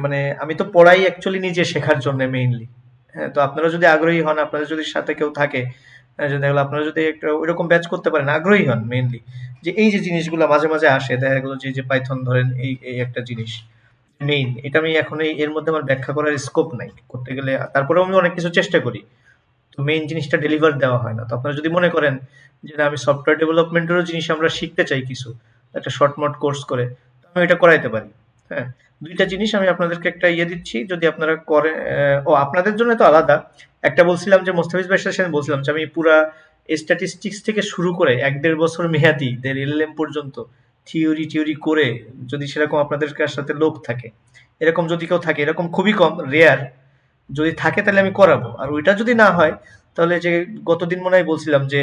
মানে আমি তো পড়াই অ্যাকচুয়ালি নিজে শেখার জন্য মেইনলি। হ্যাঁ, তো আপনারা যদি আগ্রহী হন, আপনাদের যদি সাথে কেউ থাকে, যে দেখা গেলো আপনারা যদি একটা ওইরকম ব্যাচ করতে পারেন, আগ্রহী হন মেইনলি, যে এই যে জিনিসগুলো মাঝে মাঝে আসে, দেখা গেলো যে পাইথন ধরেন এই এই একটা জিনিস মেইন, এটা আমি এখন এর মধ্যে আমার ব্যাখ্যা করার স্কোপ নাই করতে গেলে, তারপরেও আমি অনেক কিছু চেষ্টা করি, তো মেইন জিনিসটা ডেলিভার দেওয়া হয় না। তো আপনারা যদি মনে করেন যে না, আমি সফটওয়্যার ডেভেলপমেন্টেরও জিনিস আমরা শিখতে চাই কিছু, একটা শর্ট মোট কোর্স করে, তো আমি এটা করাইতে পারি। হ্যাঁ, দুইটা জিনিস আমি আপনাদেরকে একটা ইয়ে দিচ্ছি, যদি আপনারা করে, ও আপনাদের জন্য তো আলাদা একটা বলছিলাম যে মোস্তাফিজ ভাইয়ের সাথে বলছিলাম যে আমি পুরা স্ট্যাটিস্টিক্স থেকে শুরু করে 1-1.5 বছর মেয়াদি এলএলএম পর্যন্ত থিওরি করে যদি সেরকম আপনাদের সাথে লোক থাকে, এরকম যদি কেউ থাকে, এরকম খুবই কম, রেয়ার, যদি থাকে তাহলে আমি করাবো। আর ওইটা যদি না হয় তাহলে যে গতদিন মনে হয় বলছিলাম যে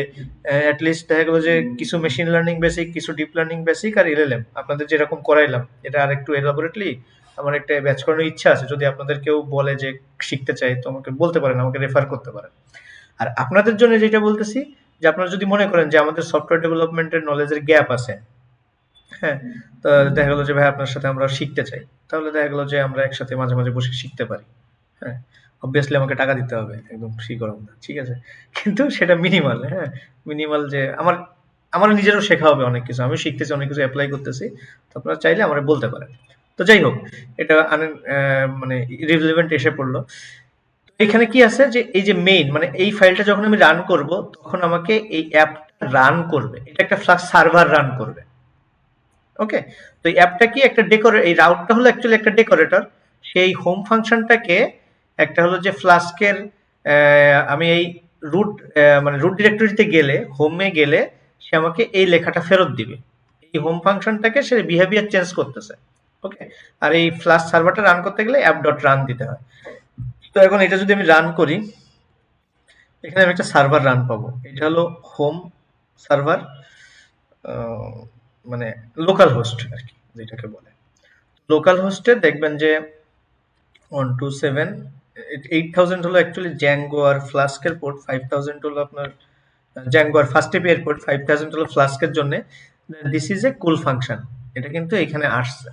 অ্যাটলিস্ট দেখা গেলো যে কিছু মেশিন লার্নিং বেসিক, কিছু ডিপ লার্নিং বেসিক আর এলএলএম আপনাদের যেরকম করাইলাম, এটা আর একটু এলাবোরেটলি আমার একটা ব্যাচ করানোর ইচ্ছা আছে। যদি আপনাদের কেউ বলে যে শিখতে চাই তো আমাকে বলতে পারেন, আমাকে রেফার করতে পারেন। আর আপনাদের জন্য যেটা বলতেছি, যে আপনারা যদি মনে করেন যে আমাদের সফটওয়্যার ডেভেলপমেন্টের নলেজের গ্যাপ আছে, হ্যাঁ, তো দেখা গেলো যে ভাই আপনার সাথে আমরা শিখতে চাই, তাহলে দেখা গেলো যে আমরা একসাথে মাঝে মাঝে বসে শিখতে পারি। হ্যাঁ, অবভিয়াসলি আমাকে টাকা দিতে হবে, একদম ফ্রি করাবো না, ঠিক আছে? কিন্তু সেটা মিনিমাল, হ্যাঁ, মিনিমাল, যে আমার আমার নিজেরও শেখা হবে অনেক কিছু, আমি শিখতেছি, অনেক কিছু অ্যাপ্লাই করতেছি। তো আপনারা চাইলে আমার বলতে পারেন। তো যাই হোক, এটা মানে ইররিলেভেন্ট এসে পড়লো। এখানে কি আছে যে এই যে মেইন, মানে এই ফাইলটা যখন আমি রান করব তখন আমাকে এই অ্যাপটা রান করবে, এটা একটা ফ্লাস্ক সার্ভার রান করবে। ওকে, তো এই অ্যাপটা কি একটা এই রাউটটা হলো অ্যাকচুয়ালি একটা ডেকোরেটর। সেই হোম ফাংশনটাকে একটা হলো যে ফ্লাস্কের, আমি এই রুট, মানে রুট ডিরেক্টরিতে গেলে, হোমে গেলে সে আমাকে এই লেখাটা ফেরত দিবে। এই হোম ফাংশনটাকে সে বিহেভিয়ার চেঞ্জ করতেছে। ওকে, আর এই ফ্লাস্ক সার্ভারটা রান করতে গেলে অ্যাপ ডট রান দিতে হয়। তো এখন এটা যদি আমি রান করি, এখানে আমি একটা সার্ভার রান পাবো। এটা হলো হোম সার্ভার, মানে লোকাল হোস্ট আর কি যেটাকে বলে। লোকাল হোস্টে দেখবেন যে 127 8000 হলো অ্যাকচুয়ালি জ্যাঙ্গো আর ফ্লাস্কের পোর্ট, 5000 হলো আপনার জ্যাঙ্গো আর ফার্স্ট এপিআই পোর্ট, 5000 হলো ফ্লাস্কের জন্য। This is a cool function, এটা কিন্তু এখানে আসছে।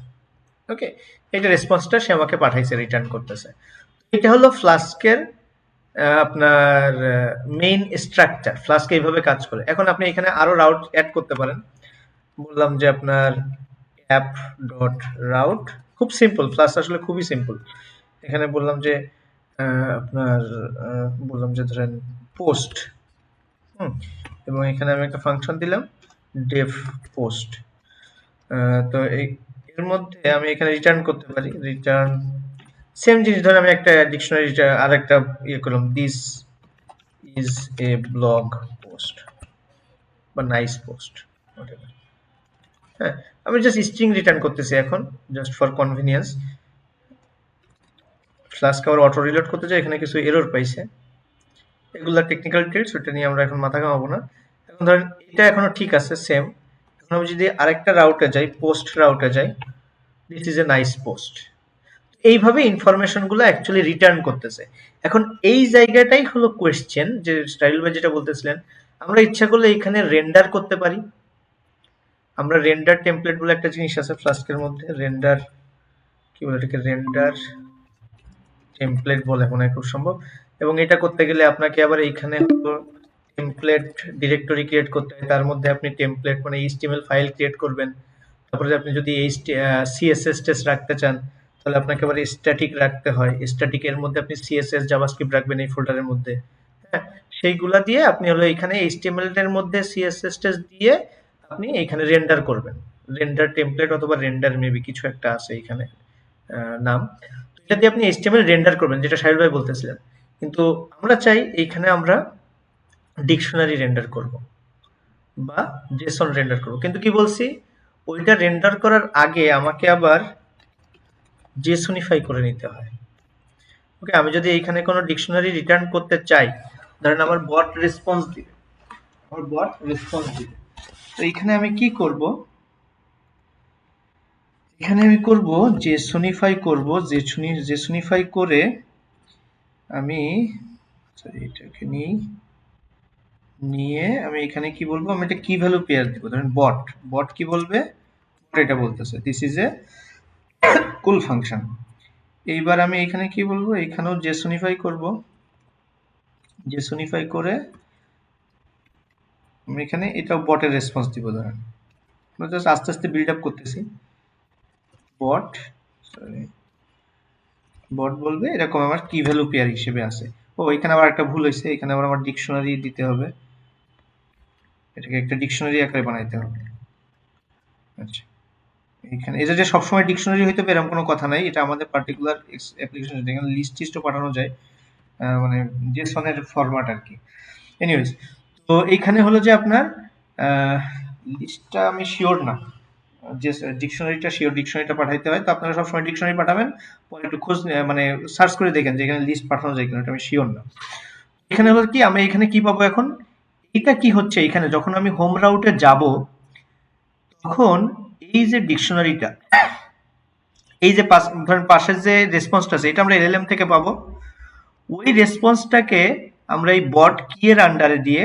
ওকে, এটা রেসপন্সটা সে আমাকে পাঠাইছে, রিটার্ন করতেছে। এটা হলো ফ্লাস্কের আপনার মেইন স্ট্রাকচার। ফ্লাস্ক এইভাবে কাজ করে। এখন আপনি এখানে আরো রাউট অ্যাড করতে পারেন। বললাম যে আপনার অ্যাপ ডট রাউট, খুব সিম্পল, ফ্লাস্ক আসলে খুবই সিম্পল। এখানে বললাম যে আপনার বললাম যে ধরেন পোস্ট, এবং এখানে আমি একটা ফাংশন দিলাম ডেভ পোস্ট। তো এর মধ্যে আমি এখানে রিটার্ন করতে পারি, রিটার্ন সেম জিনিস। ধরেন আমি একটা ডিকশনারি আর একটা ইয়ে করলাম, this is a blog post বা নাইস পোস্ট, হ্যাঁ, আমি জাস্ট স্ট্রিং রিটার্ন করতেছি এখন, জাস্ট ফর কনভিনিয়েন্স। ফ্লাস্ক আবার অটো রিলোড করতে যায়, এখানে কিছু এরর পাইছে, এগুলা টেকনিক্যাল ডিটেইলস, ওটা নিয়ে আমরা এখন মাথা ঘামাবো না। এখন ধরেন এটা এখনো ঠিক আছে, সেম। এখন আমি যদি আরেকটা রাউটে যাই, পোস্ট রাউটে যাই, this is a nice post, এইভাবে ইনফরমেশন গুলো অ্যাকচুয়ালি রিটার্ন করতেছে। এখন এই জায়গাটাই হলো কোয়েশ্চেন, যে স্টাইল ভাই যেটা বলতেছিলেন, আমরা ইচ্ছা করলে এখানে রেন্ডার করতে পারি। আমরা রেন্ডার টেমপ্লেট বলে একটা জিনিস আছে ফ্লাস্কের মধ্যে, রেন্ডার কি বলে এটাকে, রেন্ডার টেমপ্লেট বলে মনে হয় খুব সম্ভব। এবং এটা করতে গেলে আপনাকে আবার এইখানে টেমপ্লেট ডিরেক্টরি ক্রিয়েট করতে হয়, তার মধ্যে আপনি টেমপ্লেট মানে এইচটিএমএল ফাইল ক্রিয়েট করবেন। তারপরে আপনি যদি সিএসএস টেস্ট রাখতে চান তাহলে আপনাকে আবার স্ট্যাটিক রাখতে হয়, স্ট্যাটিক এর মধ্যে আপনি সিএসএস জাভাস্ক্রিপ্ট রাখবেন এই ফোল্ডারের মধ্যে, হ্যাঁ, সেইগুলা দিয়ে আপনি হলো এখানে এইচটিএমএল এর মধ্যে সিএসএস টেস্ট দিয়ে আপনি এখানে রেন্ডার করবেন। রেন্ডার টেমপ্লেট অথবা রেন্ডার মেবি কিছু একটা আছে এখানে নাম। এটা দিয়ে আপনি এইচটিএমএল রেন্ডার করবেন, যেটা সাহিল ভাই বলতেছিলেন। কিন্তু আমরা চাই এইখানে আমরা ডিকশনারি রেন্ডার করব বা জেসন রেন্ডার করব। কিন্তু কি বলছি, ওইটা রেন্ডার করার আগে আমাকে আবার জেসনিফাই করে নিতে হয়। ওকে, আমি যদি এইখানে কোনো ডিকশনারি রিটার্ন করতে চাই, ধরেন আমার বট রেসপন্স দিবে, তো এইখানে আমি কি করব, এখানে আমি করব জেসনিফাই করব, জেসনিফাই করে আমি এটাকে নিয়ে আমি এখানে কি বলবো, আমি এটা কি ভ্যালু পেয়ার দিব, ধরেন বট কি বলবে, এটা বলতেছে this is a cool function. এইবার আমি এখানে কি বলবো, এখানেও জেসনিফাই করব, জেসনিফাই করে আমি এখানে এটাও বটের রেসপন্স দিব। ধরেন আমরা জাস্ট আস্তে আস্তে বিল্ড আপ করতেছি। বট বলবে এরকম আমার কি ভ্যালু পেয়ার হিসেবে আছে। ও, এখানে আবার একটা ভুল হয়েছে, এখানে আবার আমার ডিকশনারি দিতে হবে, এটাকে একটা ডিকশনারি আকারে বানাইতে হবে। আচ্ছা, এখানে এটা যে সবসময় ডিকশনারি হইতে পারে এরকম কোনো কথা নাই, এটা আমাদের পার্টিকুলার অ্যাপ্লিকেশন, এখানে লিস্টও পাঠানো যায়, মানে জেসনের ফরম্যাট আর কি। এনিওয়েজ, তো এইখানে হলো যে আপনার লিস্টটা আমি শিওর না, যে ডিকশনারিটা শিওর ডিকশনারিটা পাঠাইতে হয়, তো আপনারা সবসময় ডিকশনারি পাঠাবেন, পরে একটু খোঁজ মানে সার্চ করে দেখেন যে এখানে লিস্ট পাঠানো যায় কিনা, এটা আমি শিওর না। এখানে হলো কি, আমি এখানে কি পাবো এখন, এটা কি হচ্ছে এখানে যখন আমি হোম রাউটে যাব, তখন এই যে ডিকশনারিটা, এই যে ধরেন পাশের যে রেসপন্সটা আছে এটা আমরা এলএলএম থেকে পাবো, ওই রেসপন্সটাকে আমরা এই বট কি এর আন্ডারে দিয়ে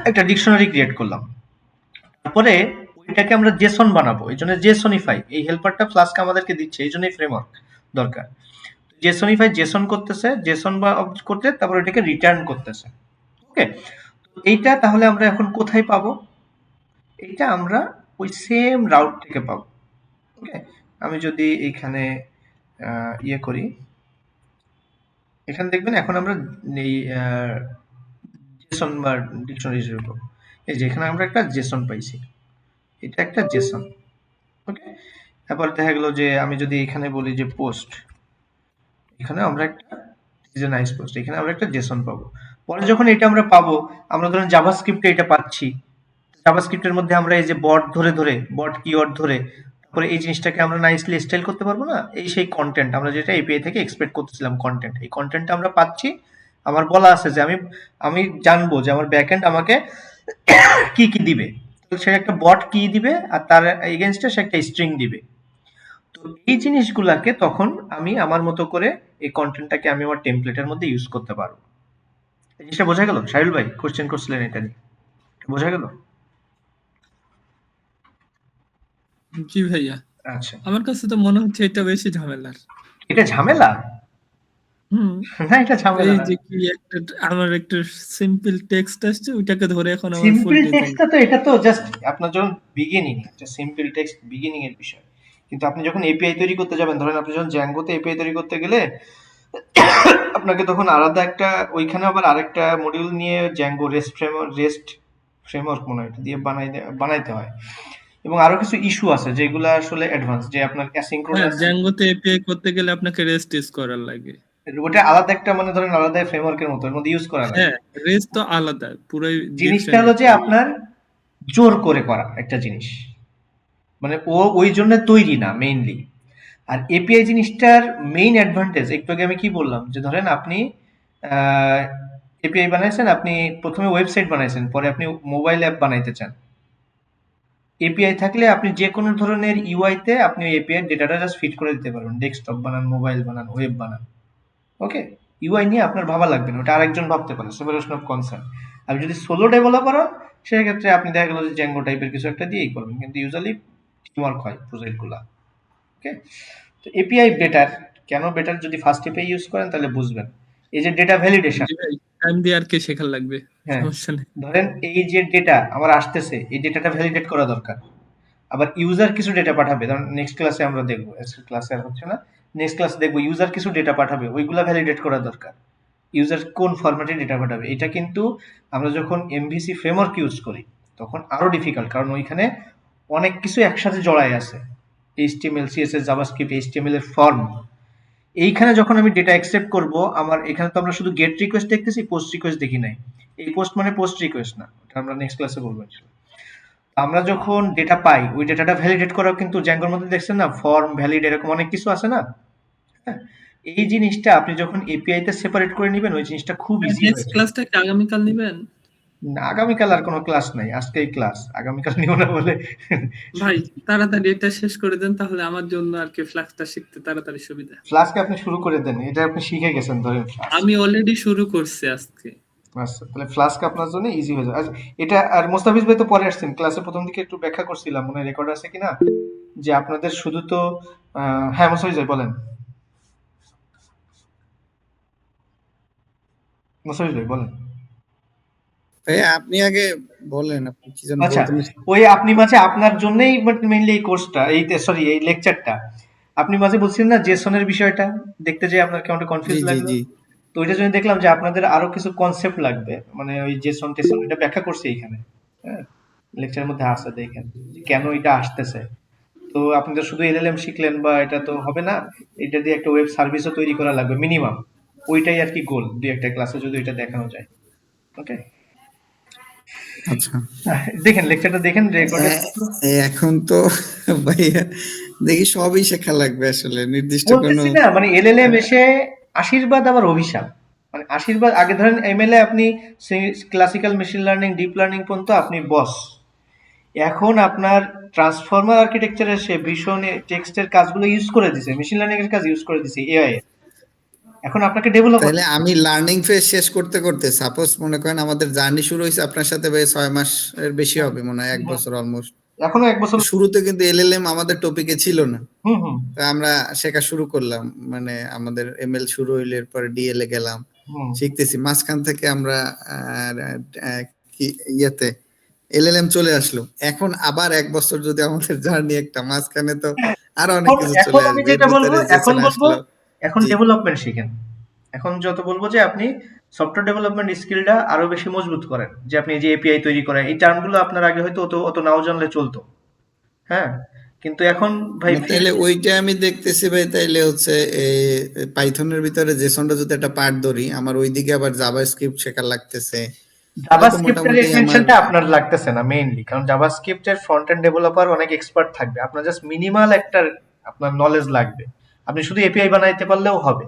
একটা ডিকশনারি ক্রিয়েট করলাম। তারপরে ওইটাকে আমরা জেসন বানাবো, এই জন্য জেসনিফাই এই হেল্পারটা ফ্লাস্ক আমাদেরকে দিচ্ছে, এই জন্যই ফ্রেমওয়ার্ক দরকার। জেসনিফাই জেসন করতেছে, জেসন বা করতে, তারপর ওইটাকে রিটার্ন করতেছে। ওকে, এইটা তাহলে আমরা এখন কোথায় পাবো? এটা আমরা ওই সেম রাউট থেকে পাবো। ওকে, আমি যদি এখানে ইয়ে করি, এখানে দেখবেন এখন আমরা এই জেসন বা ডিকশনারি হিসেবে পাবো। এই যে এখানে আমরা একটা জেসন পাইছি, এটা একটা জেসন। ওকে, তারপর দেখা গেল যে আমি যদি এখানে বলি যে পোস্ট, এখানে আমরা একটা যে নাইস পোস্ট, এখানে আমরা একটা জেসন পাবো। পরে যখন এটা আমরা পাবো, আমরা ধরেন জাভাস্ক্রিপ্টে এটা পাচ্ছি, জাভাস্ক্রিপ্টের মধ্যে আমরা এই যে বট ধরে ধরে বট কিওয়ার্ড ধরে তারপরে এই জিনিসটাকে আমরা নাইসলি স্টাইল করতে পারবো না, এই সেই কন্টেন্ট আমরা যেটা এপিআই থেকে এক্সপেক্ট করতেছিলাম কন্টেন্ট, এই কন্টেন্টটা আমরা পাচ্ছি। আমার বলা আছে যে আমি আমি জানবো যে আমার ব্যাকএন্ড আমাকে কি কি দিবে, তো সে একটা বট কি দিবে আর তার এগেইনস্টে সে একটা স্ট্রিং দিবে। তো এই জিনিসগুলাকে তখন আমি আমার মতো করে এই কন্টেন্টটাকে আমি আমার টেমপ্লেটের মধ্যে ইউজ করতে পারবো। এই জিনিসটা বোঝা গেল? সাহিল ভাই কোশ্চেন করছিলেন এটা নিয়ে, বোঝা গেল? জি ভাইয়া, আচ্ছা, আমার কাছে তো মনে হচ্ছে এটা বেশি ঝামেলার। এটা ঝামেলা? হুম। না, এটা ঝামেলা এই না। যে কি একটা আমার একটা সিম্পল টেক্সট আসছে, ওইটাকে ধরে এখন আমার ফুল সিম্পল ডিজাইন। টেক্সটটা তো, এটা তো জাস্ট আপনার যখন বিগিনিং, একটা সিম্পল টেক্সট বিগিনিং এর বিষয়। কিন্তু আপনি যখন এপিআই তৈরি করতে যাবেন, ধরেন আপনি যখন জ্যাঙ্গোতে এপিআই তৈরি করতে গেলে আপনাকে তখন আলাদা একটা, ওইখানে আবার আরেকটা মডিউল নিয়ে জ্যাঙ্গো রেস্ট ফ্রেমওয়ার্ক মনে হয় এটা দিয়ে বানাইতে হয়, এবং আরো কিছু ইস্যু আছে যেগুলো আসলে অ্যাডভান্স, যে আপনার হ্যাঁ, অ্যাসিঙ্ক্রোনাস, জ্যাঙ্গোতে এপিআই করতে গেলে আপনাকে রেস্ট ইউজ করার লাগে। ওটা আলাদা একটা মানে ধরেন আলাদা ফ্রেমওয়ার্কের মতো এর মধ্যে ইউজ করা লাগে। হ্যাঁ, রেস্ট তো আলাদা, পুরাই জিনিসটা ডিফারেন্ট হলো যে একটা ইয়ে। আপনার জোর করে করা একটা জিনিস, মানে ও ওই জন্য তৈরি না মেইনলি। আর এপিআই জিনিসটার মেইন অ্যাডভান্টেজ, একটু আগে আমি কি বললাম, যে ধরেন আপনি এপিআই বানাইছেন, আপনি প্রথমে ওয়েবসাইট বানাইছেন, পরে আপনি মোবাইল অ্যাপ বানাইতে চান, এপিআই থাকলে আপনি যে কোনো ধরনের ইউআই তে আপনি ওই এপিআই ডেটাটা জাস্ট ফিট করে দিতে পারবেন, ডেস্কটপ বানান, মোবাইল বানান, ওয়েব বানান। ওকে, ইউআই নিয়ে আপনার ভাবা লাগবে না, ওটা আরেকজন ভাবতে পারে, সেপারেশন অফ কনসার্ন। আপনি যদি সোলো ডেভেলপার হন, সেক্ষেত্রে আপনি দেখা গেল যে জ্যাঙ্গো টাইপের কিছু একটা দিয়েই করবেন, কিন্তু ইউজুয়ালি টিমওয়ার্ক হয় প্রজেক্টগুলো। ওকে, তো এপিআই বেটার, কেন বেটার, যদি ফার্স্ট এপিআই ইউজ করেন তাহলে বুঝবেন। এই যে ডেটা ভ্যালিডেশন, জি ভাই, টাইম দিয়ে আর কি শেখার লাগবে, হ্যাঁ, সমস্যা নেই। ধরেন এই যে ডেটা আমার আসতেছে, এই ডেটাটা ভ্যালিডেট করা দরকার। আবার ইউজার কিছু ডেটা পাঠাবে, ধরুন নেক্সট ক্লাসে আমরা দেখবো, ক্লাসে আর হচ্ছে না, নেক্সট ক্লাসে দেখবো ইউজার কিছু ডেটা পাঠাবে, ওইগুলা ভ্যালিডেট করা দরকার। ইউজার কোন ফরম্যাটে ডেটা পাঠাবে, এটা কিন্তু আমরা যখন এমভিসি ফ্রেমওয়ার্ক ইউজ করি তখন আরো ডিফিকাল্ট, কারণ ওইখানে অনেক কিছু একসাথে জড়ায় আছে, এইচটিএমএল, সিএসএস, জাভাস্ক্রিপ্ট, এইচটিএমএল এর ফর্ম। এইখানে যখন আমি ডেটা অ্যাকসেপ্ট করব, আমার এখানে তো আমরা শুধু গেট রিকোয়েস্ট দেখতেছি, পোস্ট রিকোয়েস্ট দেখি নাই। এই পোস্ট মানে পোস্ট রিকোয়েস্ট না, ওটা আমরা নেক্সট ক্লাসে বলবো। আমরা যখন ডেটা পাই, ওই ডেটাটা ভ্যালিডেট করাও কিন্তু জ্যাঙ্গোর মধ্যে দেখছেন না, ফর্ম, ভ্যালিড, এরকম অনেক কিছু আছে না। হ্যাঁ, এই জিনিসটা আপনি যখন এপিআই তে সেপারেট করে নেবেন, ওই জিনিসটা খুব ইজি হয়ে নেক্সট যায়। ক্লাসটা কি আগামীকাল নেবেন? না, আগামীকাল আর কোনো ক্লাস নাই, আজকেই ক্লাস, আগামীকাল নিব না বলে। ভাই তাড়াতাড়ি এটা শেষ করে দেন, তাহলে আমার জন্য আর কি ফ্লাক্সটা শিখতে তাড়াতাড়ি সুবিধা। ফ্লাস্কে আপনি শুরু করে দেন, এটা আপনি শিখে গেছেন ধরেন ফ্লাস্ক। আমি অলরেডি শুরু করছি আজকে। আচ্ছা, তাহলে ফ্লাস্ক আপনার জন্য ইজি হয়ে যাবে। আচ্ছা, এটা আর মোস্তাফিজ ভাই তো পরে আসছেন, ক্লাসে প্রথম দিকে একটু ব্যাখ্যা করছিলাম, মনে রেকর্ড আছে কিনা, যে আপনাদের শুধু তো হ্যাঁ মোস্তাফিজ ভাই বলেন, মোস্তাফিজ ভাই বলেন। ভাইয়া আপনি আগে বলেন, আপনি কি যেন আচ্ছা, বলতেন। ওই আপনি মাঝে আপনার জন্যই মেইনলি এই কোর্সটা, এই সরি এই লেকচারটা, আপনি মাঝে বলছিলেন না জেসনের বিষয়টা, দেখতে যে আপনার কেমন জি কনফিউজ জি লাগলো, জি তো ওইটার জন্য দেখলাম যে আপনাদের আরো কিছু কনসেপ্ট লাগবে, মানে ওই জেসন টেসন এটা ব্যাখ্যা করছি এখানে, হ্যাঁ, লেকচারের মধ্যে আছে, দেখেন যে কেন এটা আসতেছে। তো আপনাদের শুধু এলএলএম শিখলেন বা এটা তো হবে না, এটা দিয়ে একটা ওয়েব সার্ভিসও তৈরি করা লাগবে মিনিমাম, ওইটাই আর কি গোল, দুই একটা ক্লাসে যদি এটা দেখানো যায়। ওকে, আচ্ছা। দেখেন লেকচারটা দেখেন রেকর্ডেড। এখন তো ভাইয়া দেখি সবই শেখা লাগবে আসলে, নির্দিষ্ট কোনো বলতেছি না মানে এলএলএম এসে আশীর্বাদ আবার অভিশাপ। মানে আশীর্বাদ, আগে ধরেন এমএলএ আপনি classical machine learning deep learning পর্যন্ত আপনি বস। এখন আপনার ট্রান্সফর্মার আর্কিটেকচার এসে ভীষণ টেক্সটের কাজগুলো ইউজ করে দিছে, মেশিন লার্নিং এর কাজ ইউজ করে দিছে এআই এর। এখন আপনাকে ডেভেলপ তাহলে আমি লার্নিং ফেজ শেষ করতে করতে, সাপোজ মনে করেন আমাদের জার্নি শুরু হয়েছে আপনার সাথে ভাই 6 মাস এর বেশি হবে মনে হয়, 1 বছর অলমোস্ট। এখনো 1 বছর। শুরুতে কিন্তু এলএলএম আমাদের টপিকে ছিল না, হুম হুম তো আমরা শেখা শুরু করলাম, মানে আমাদের এমএল শুরু হইলে এরপরে ডিএল এ গেলাম, হুম। শিখতেছি। মাঝখান থেকে আমরা আহ, আহ, কি ইয়েতে এলএলএম চলে আসলো। এখন আবার 1 বছর যদি আমাদের জার্নি, একটা মাঝখানে তো আরো অনেক এখন কিছু চলে এখন আমি আসবে, এর যেটা বলবো, ভিতরে এখন জেসন বলবো আসলো। এখন জি। ডেভেলপমেন্ট শিখেন। এখন যত বলবো যে আপনি সফটওয়্যার ডেভেলপমেন্ট স্কিলটা আরো বেশি মজবুত করেন, যে আপনি এই যে এপিআই তৈরি করেন, এই টার্মগুলো আপনার আগে হয়তো অত নাও জানলে চলতো। হ্যাঁ, কিন্তু এখন ভাই না, তাইলে ওইটা আমি দেখতেছি ভাই, তাইলে হচ্ছে পাইথনের ভিতরে জেসনটা যদি একটা পার্ট ধরি, আমার ওইদিকে আবার জাভা স্ক্রিপ্ট শেখা লাগতেছে, তাহলে তো জাভাস্ক্রিপ্টের মোটামুটি আমার এক্সটেনশনটা আপনার লাগতেছে না মেইনলি, কারণ জাভাস্ক্রিপ্টের ফ্রন্ট এন্ড ডেভেলপার অনেক এক্সপার্ট থাকবে, আপনার জাস্ট মিনিমাল একটা আপনার নলেজ লাগবে। আপনি শুধু এপিআই বানাইতে পারলেও হবে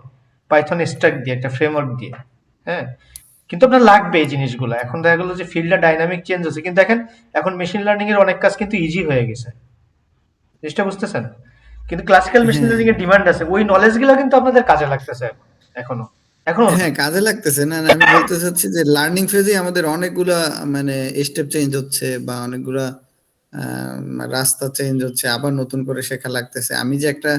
পাইথন স্ট্যাক দিয়ে, একটা ফ্রেমওয়ার্ক দিয়ে। হ্যাঁ, কিন্তু আপনার লাগবে এই জিনিসগুলো। এখন দেখা গেলো যে ফিল্ডটা ডাইনামিক চেঞ্জ হচ্ছে, কিন্তু দেখেন এখন মেশিন লার্নিং এর অনেক কাজ কিন্তু ইজি হয়ে গেছে, জিনিসটা বুঝতেছেন? কিন্তু ক্লাসিক্যাল মেশিন হ্যাঁ লার্নিং এর ডিমান্ড আছে, ওই নলেজ গুলো কিন্তু আপনাদের কাজে লাগতেছে এখনো এখনো হ্যাঁ কাজে লাগতেছে। না না, আমি বলতে চাচ্ছি যে লার্নিং ফেজে আমাদের অনেকগুলা মানে স্টেপ চেঞ্জ হচ্ছে, বা অনেকগুলা রাস্তা চেঞ্জ হচ্ছে, আবার নতুন করে শেখা লাগতেছে। আমি যে একটা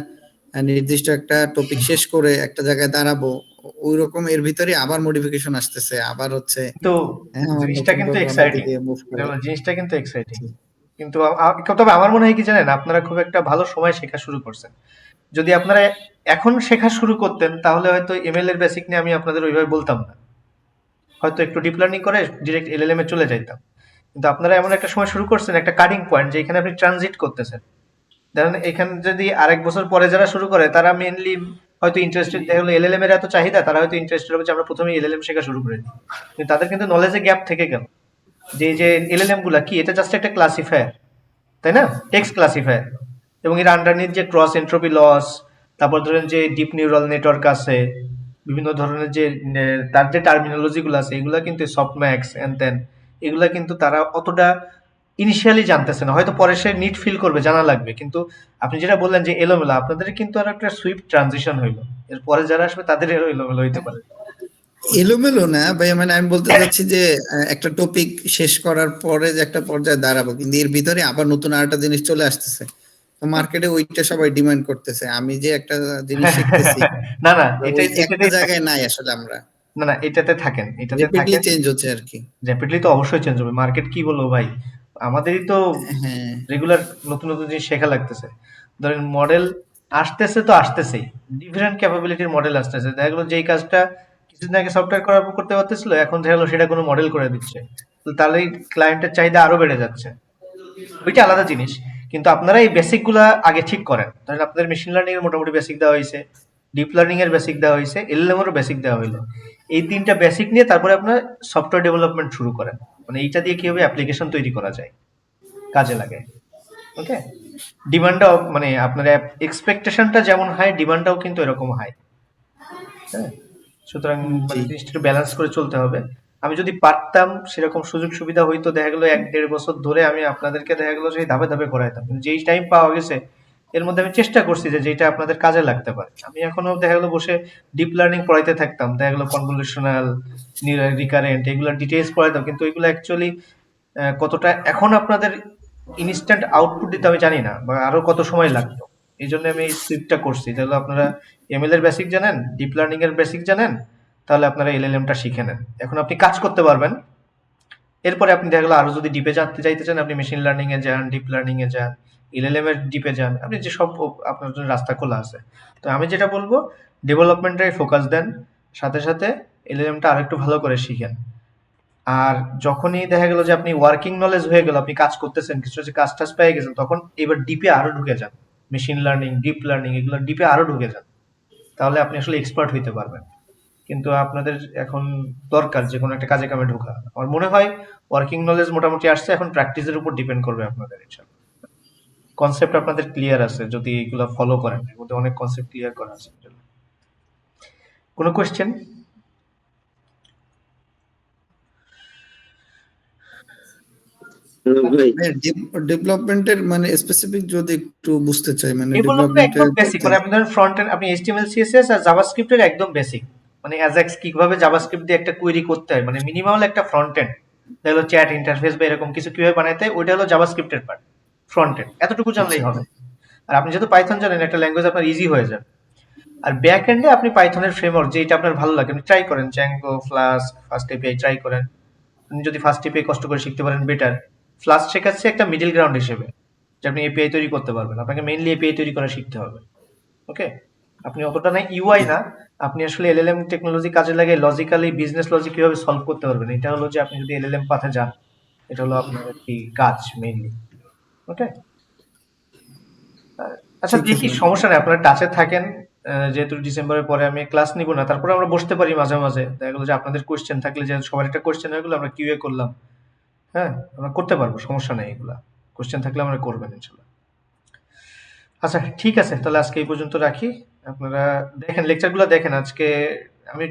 নির্দিষ্ট একটা টপিক শেষ করে একটা জায়গায় দাঁড়াবো, ওই রকম এর ভিতরে আবার মডিফিকেশন আসতেছে, আবার হচ্ছে তো আমার জিনিসটা নতুন কিন্তু করে অনেক এক্সাইটিং, দিকে মুভ করা। জিনিসটা কিন্তু এক্সাইটিং। কিন্তু তবে আমার মনে হয় কি জানেন, আপনারা খুব একটা ভালো সময় শেখা শুরু করছেন। যদি আপনারা এখন শেখা শুরু করতেন তাহলে হয়তো এমএল এর বেসিক নিয়ে আমি আপনাদের ওইভাবে বলতাম না, হয়তো একটু ডিপ লার্নিং করে ডিরেক্ট এলএলএম এ চলে যাইতাম। কিন্তু আপনারা এমন একটা সময় শুরু করছেন, একটা কাটিং পয়েন্ট, যে এখানে আপনি ট্রানজিট করতেছেন। ধরেন এখানে যদি আরেক বছর পরে যারা শুরু করে তারা মেইনলি হয়তো ইন্টারেস্টেড, দেখা গেলো এলএলএম এর এত চাহিদা, তারা হয়তো ইন্টারেস্টেড হবে যে আমরা প্রথমে এলএলএম শেখা শুরু করে দিই। কিন্তু তাদের কিন্তু নলেজে গ্যাপ থেকে গেল, যে এই যে এলএলএম গুলা কি, এটা জাস্ট একটা ক্লাসিফায়ার, তাই না? Text classifier. এবং এর আন্ডারনিথ যে ক্রস এন্ট্রপি লস, তারপর ধরেন যে ডিপ নিউরাল নেটওয়ার্ক আছে, বিভিন্ন ধরনের যে তার যে টার্মিনোলজি গুলো আছে, এগুলা কিন্তু সফটম্যাক্স এন্ড দেন, এগুলা কিন্তু তারা অতটা ইনিশিয়ালি জানতেছে না, হয়তো পরে সে নিড ফিল করবে, জানা লাগবে। কিন্তু আপনি যেটা বললেন যে এলোমেলো, আপনাদের কিন্তু আর একটা সুইফট ট্রানজিশন হইলো, এর পরে যারা আসবে তাদের এরও এলোমেলো হইতে পারে। এলোমেলো না ভাই, মানে আমি বলতে চাচ্ছি যে একটা টপিক শেষ করার পরে যে একটা পর্যায়ে দাঁড়াবো, কিন্তু এর ভিতরে আবার নতুন আরেকটা জিনিস চলে আসতেছে, তো মার্কেটে ওইটা সবাই ডিমান্ড করতেছে। আমি যে একটা জিনিস শিখতেছি, না না, ওই এটাই একটা এটাতেই থাকেন। জায়গায় নাই আসলে আমরা, না না, এটাতে থাকেন, এটাতে রেপিডলি থাকেন। চেঞ্জ হচ্ছে আর কি। র্যাপিডলি তো অবশ্যই চেঞ্জ হবে, মার্কেট কি বলবো ভাই, আমাদেরই তো হ্যাঁ রেগুলার নতুন নতুন জিনিস শেখা লাগতেছে। ধরেন মডেল আসতেছে তো আসতেছেই, ডিফারেন্ট ক্যাপাবিলিটির মডেল আসতেছে। দেখা গেলো যেই কাজটা কিছুদিন আগে সফটওয়্যার করার পর করতে পারতেছিল, এখন দেখা গেলো সেটা কোনো মডেল করে দিচ্ছে। তো তাহলে ক্লায়েন্টের চাহিদা আরো বেড়ে যাচ্ছে, ওইটা আলাদা জিনিস। কিন্তু আপনারা এই বেসিক গুলা আগে ঠিক করেন। ধরেন আপনাদের মেশিন লার্নিং এর মোটামুটি বেসিক দেওয়া হয়েছে, ডিপ লার্নিং এর বেসিক দেওয়া হয়েছে, এলএলএম এরও বেসিক দেওয়া হইলো। এই তিনটা বেসিক নিয়ে তারপরে আপনার সফটওয়্যার ডেভেলপমেন্ট শুরু করেন, মানে এইটা দিয়ে কিভাবে অ্যাপ্লিকেশন তৈরি করা যায়, কাজে লাগে। ওকে, ডিমান্ডটাও মানে আপনার এক্সপেকটেশনটা যেমন হাই, ডিমান্ডটাও কিন্তু এরকম হাই। হ্যাঁ, সুতরাং জি। মানে জিনিসটা একটু ব্যালেন্স করে চলতে হবে। আমি যদি পারতাম সেরকম সুযোগ সুবিধা হইতো, দেখা গেলো 1-1.5 বছর ধরে আমি আপনাদেরকে দেখা গেলো যে ধাপে ধাপে করাইতাম। কিন্তু যেই টাইম পাওয়া গেছে এর মধ্যে আমি চেষ্টা করছি যে যেটা আপনাদের কাজে লাগতে পারে। আমি এখনো দেখা গেলো বসে ডিপ লার্নিং পড়াইতে থাকতাম, দেখা গেলো কনভলিউশনাল, রিকারেন্ট, এগুলো ডিটেইলস পড়াইতাম, কিন্তু এগুলো অ্যাকচুয়ালি কতটা এখন আপনাদের ইনস্ট্যান্ট আউটপুট দিতে আমি জানি না, বা আরো কত সময় লাগতো। এই জন্য আমি এই সুইপটা করছি, তাহলে আপনারা এমএল এর বেসিক জানেন, ডিপ লার্নিং এর বেসিক জানেন, তাহলে আপনারা এলএলএম টা শিখে নেন, এখন আপনি কাজ করতে পারবেন। এরপরে আপনি দেখা গেলো আরো যদি ডিপে জানতে চাইতে চান, আপনি মেশিন লার্নিং এ যান, ডিপ লার্নিং এ যান, এলএলএম এর ডিপে যান, আপনি যে সব আপনার জন্য রাস্তা খোলা আছে। তো আমি যেটা বলবো, ডেভেলপমেন্টে ফোকাস দেন, সাথে সাথে এলএলএম টা আরেকটু ভালো করে শিখেন। আর যখনই দেখা গেল যে আপনি ওয়ার্কিং নলেজ হয়ে গেল, আপনি কাজ করতেছেন, কিছু কিছু কাজ টাজ পেয়ে গেছেন, তখন এবার ডিপে আরো ঢুকে যান, মেশিন লার্নিং, ডিপ লার্নিং, এগুলো ডিপে আরো ঢুকে যান, তাহলে আপনি আসলে এক্সপার্ট হইতে পারবেন। কিন্তু আপনাদের এখন দরকার যে কোনো একটা কাজে কামে ঢোকা। আমার মনে হয় ওয়ার্কিং নলেজ মোটামুটি আসছে, এখন প্র্যাকটিসের উপর ডিপেন্ড করবে আপনাদের। ইনশাআল্লাহ কনসেপ্ট আপনাদের ক্লিয়ার আছে যদি এগুলো ফলো করেন, এর মধ্যে অনেক কনসেপ্ট ক্লিয়ার করা আছে। কোনো কোয়েশ্চেন? ভাই ডেভেলপমেন্টের মানে স্পেসিফিক যদি একটু বুঝতে চাই, মানে ডেভেলপমেন্ট একদম ডেভেলপমেন্টের বেসিক, মানে আপনাদের ফ্রন্ট এন্ড, আপনি এইচটিএমএল সিএসএস আর জাভাস্ক্রিপ্ট এর একদম বেসিক, মানে অ্যাজাক্স কিভাবে জাভাস্ক্রিপ্ট দিয়ে একটা কোয়েরি করতে হয়, মানে মিনিমাম একটা ফ্রন্ট এন্ড, হলো চ্যাট ইন্টারফেস বা এরকম কিছু কিভাবে বানাইতে হয়, ওইটা হলো জাভাস্ক্রিপ্টের পার্ট, ফ্রন্ট এন্ড এতটুকু জানলেই হবে। আর আপনি যেহেতু পাইথন জানেন, একটা ল্যাঙ্গুয়েজ আপনার ইজি হয়ে যাবে। আর ব্যাক এন্ডে আপনি পাইথনের ফ্রেমওয়ার্ক যেটা আপনার ভালো লাগে আপনি ট্রাই করেন, Zango, flask, fast API try করেন। আপনি যদি ফার্স্ট এপিআই কষ্ট করে শিখতে পারেন বেটার। ফ্লাস্ক শেখাচ্ছে একটা মিডল গ্রাউন্ড হিসেবে, যে আপনি এপিআই তৈরি করতে পারবেন, আপনাকে মেইনলি এপিআই তৈরি করা শিখতে হবে। ওকে, আপনি অতটা না ইউআই না, আপনি আসলে এলএলএম টেকনোলজি কাজে লাগে লজিক্যালি বিজনেস লজিক কিভাবে সলভ করতে পারবেন, এটা হলো যে আপনি যদি এলএলএম পাথে যান, এটা হলো আপনার কি কাজ মেইনলি। ওকে, আচ্ছা ঠিক আছে দেখি, ভাই। সমস্যা নেই, আপনারা টাচে থাকেন। যেহেতু ডিসেম্বরের পরে আমি ক্লাস নিব না, তারপরে আমরা বসতে পারি মাঝে মাঝে, দেখা গেলো যে আপনাদের কোয়েশ্চেন থাকলে, যে সবার একটা কোয়েশ্চেন হয়ে গেলো আমরা কিউএ করলাম, হ্যাঁ আমরা করতে পারবো, সমস্যা নেই, এগুলা কোয়েশ্চেন থাকলে আমরা করবেন ইনশাল্লাহ। আচ্ছা ঠিক আছে, তাহলে আজকে এই পর্যন্ত রাখি। আপনারা দেখেন লেকচারগুলো দেখেন আজকে। আমি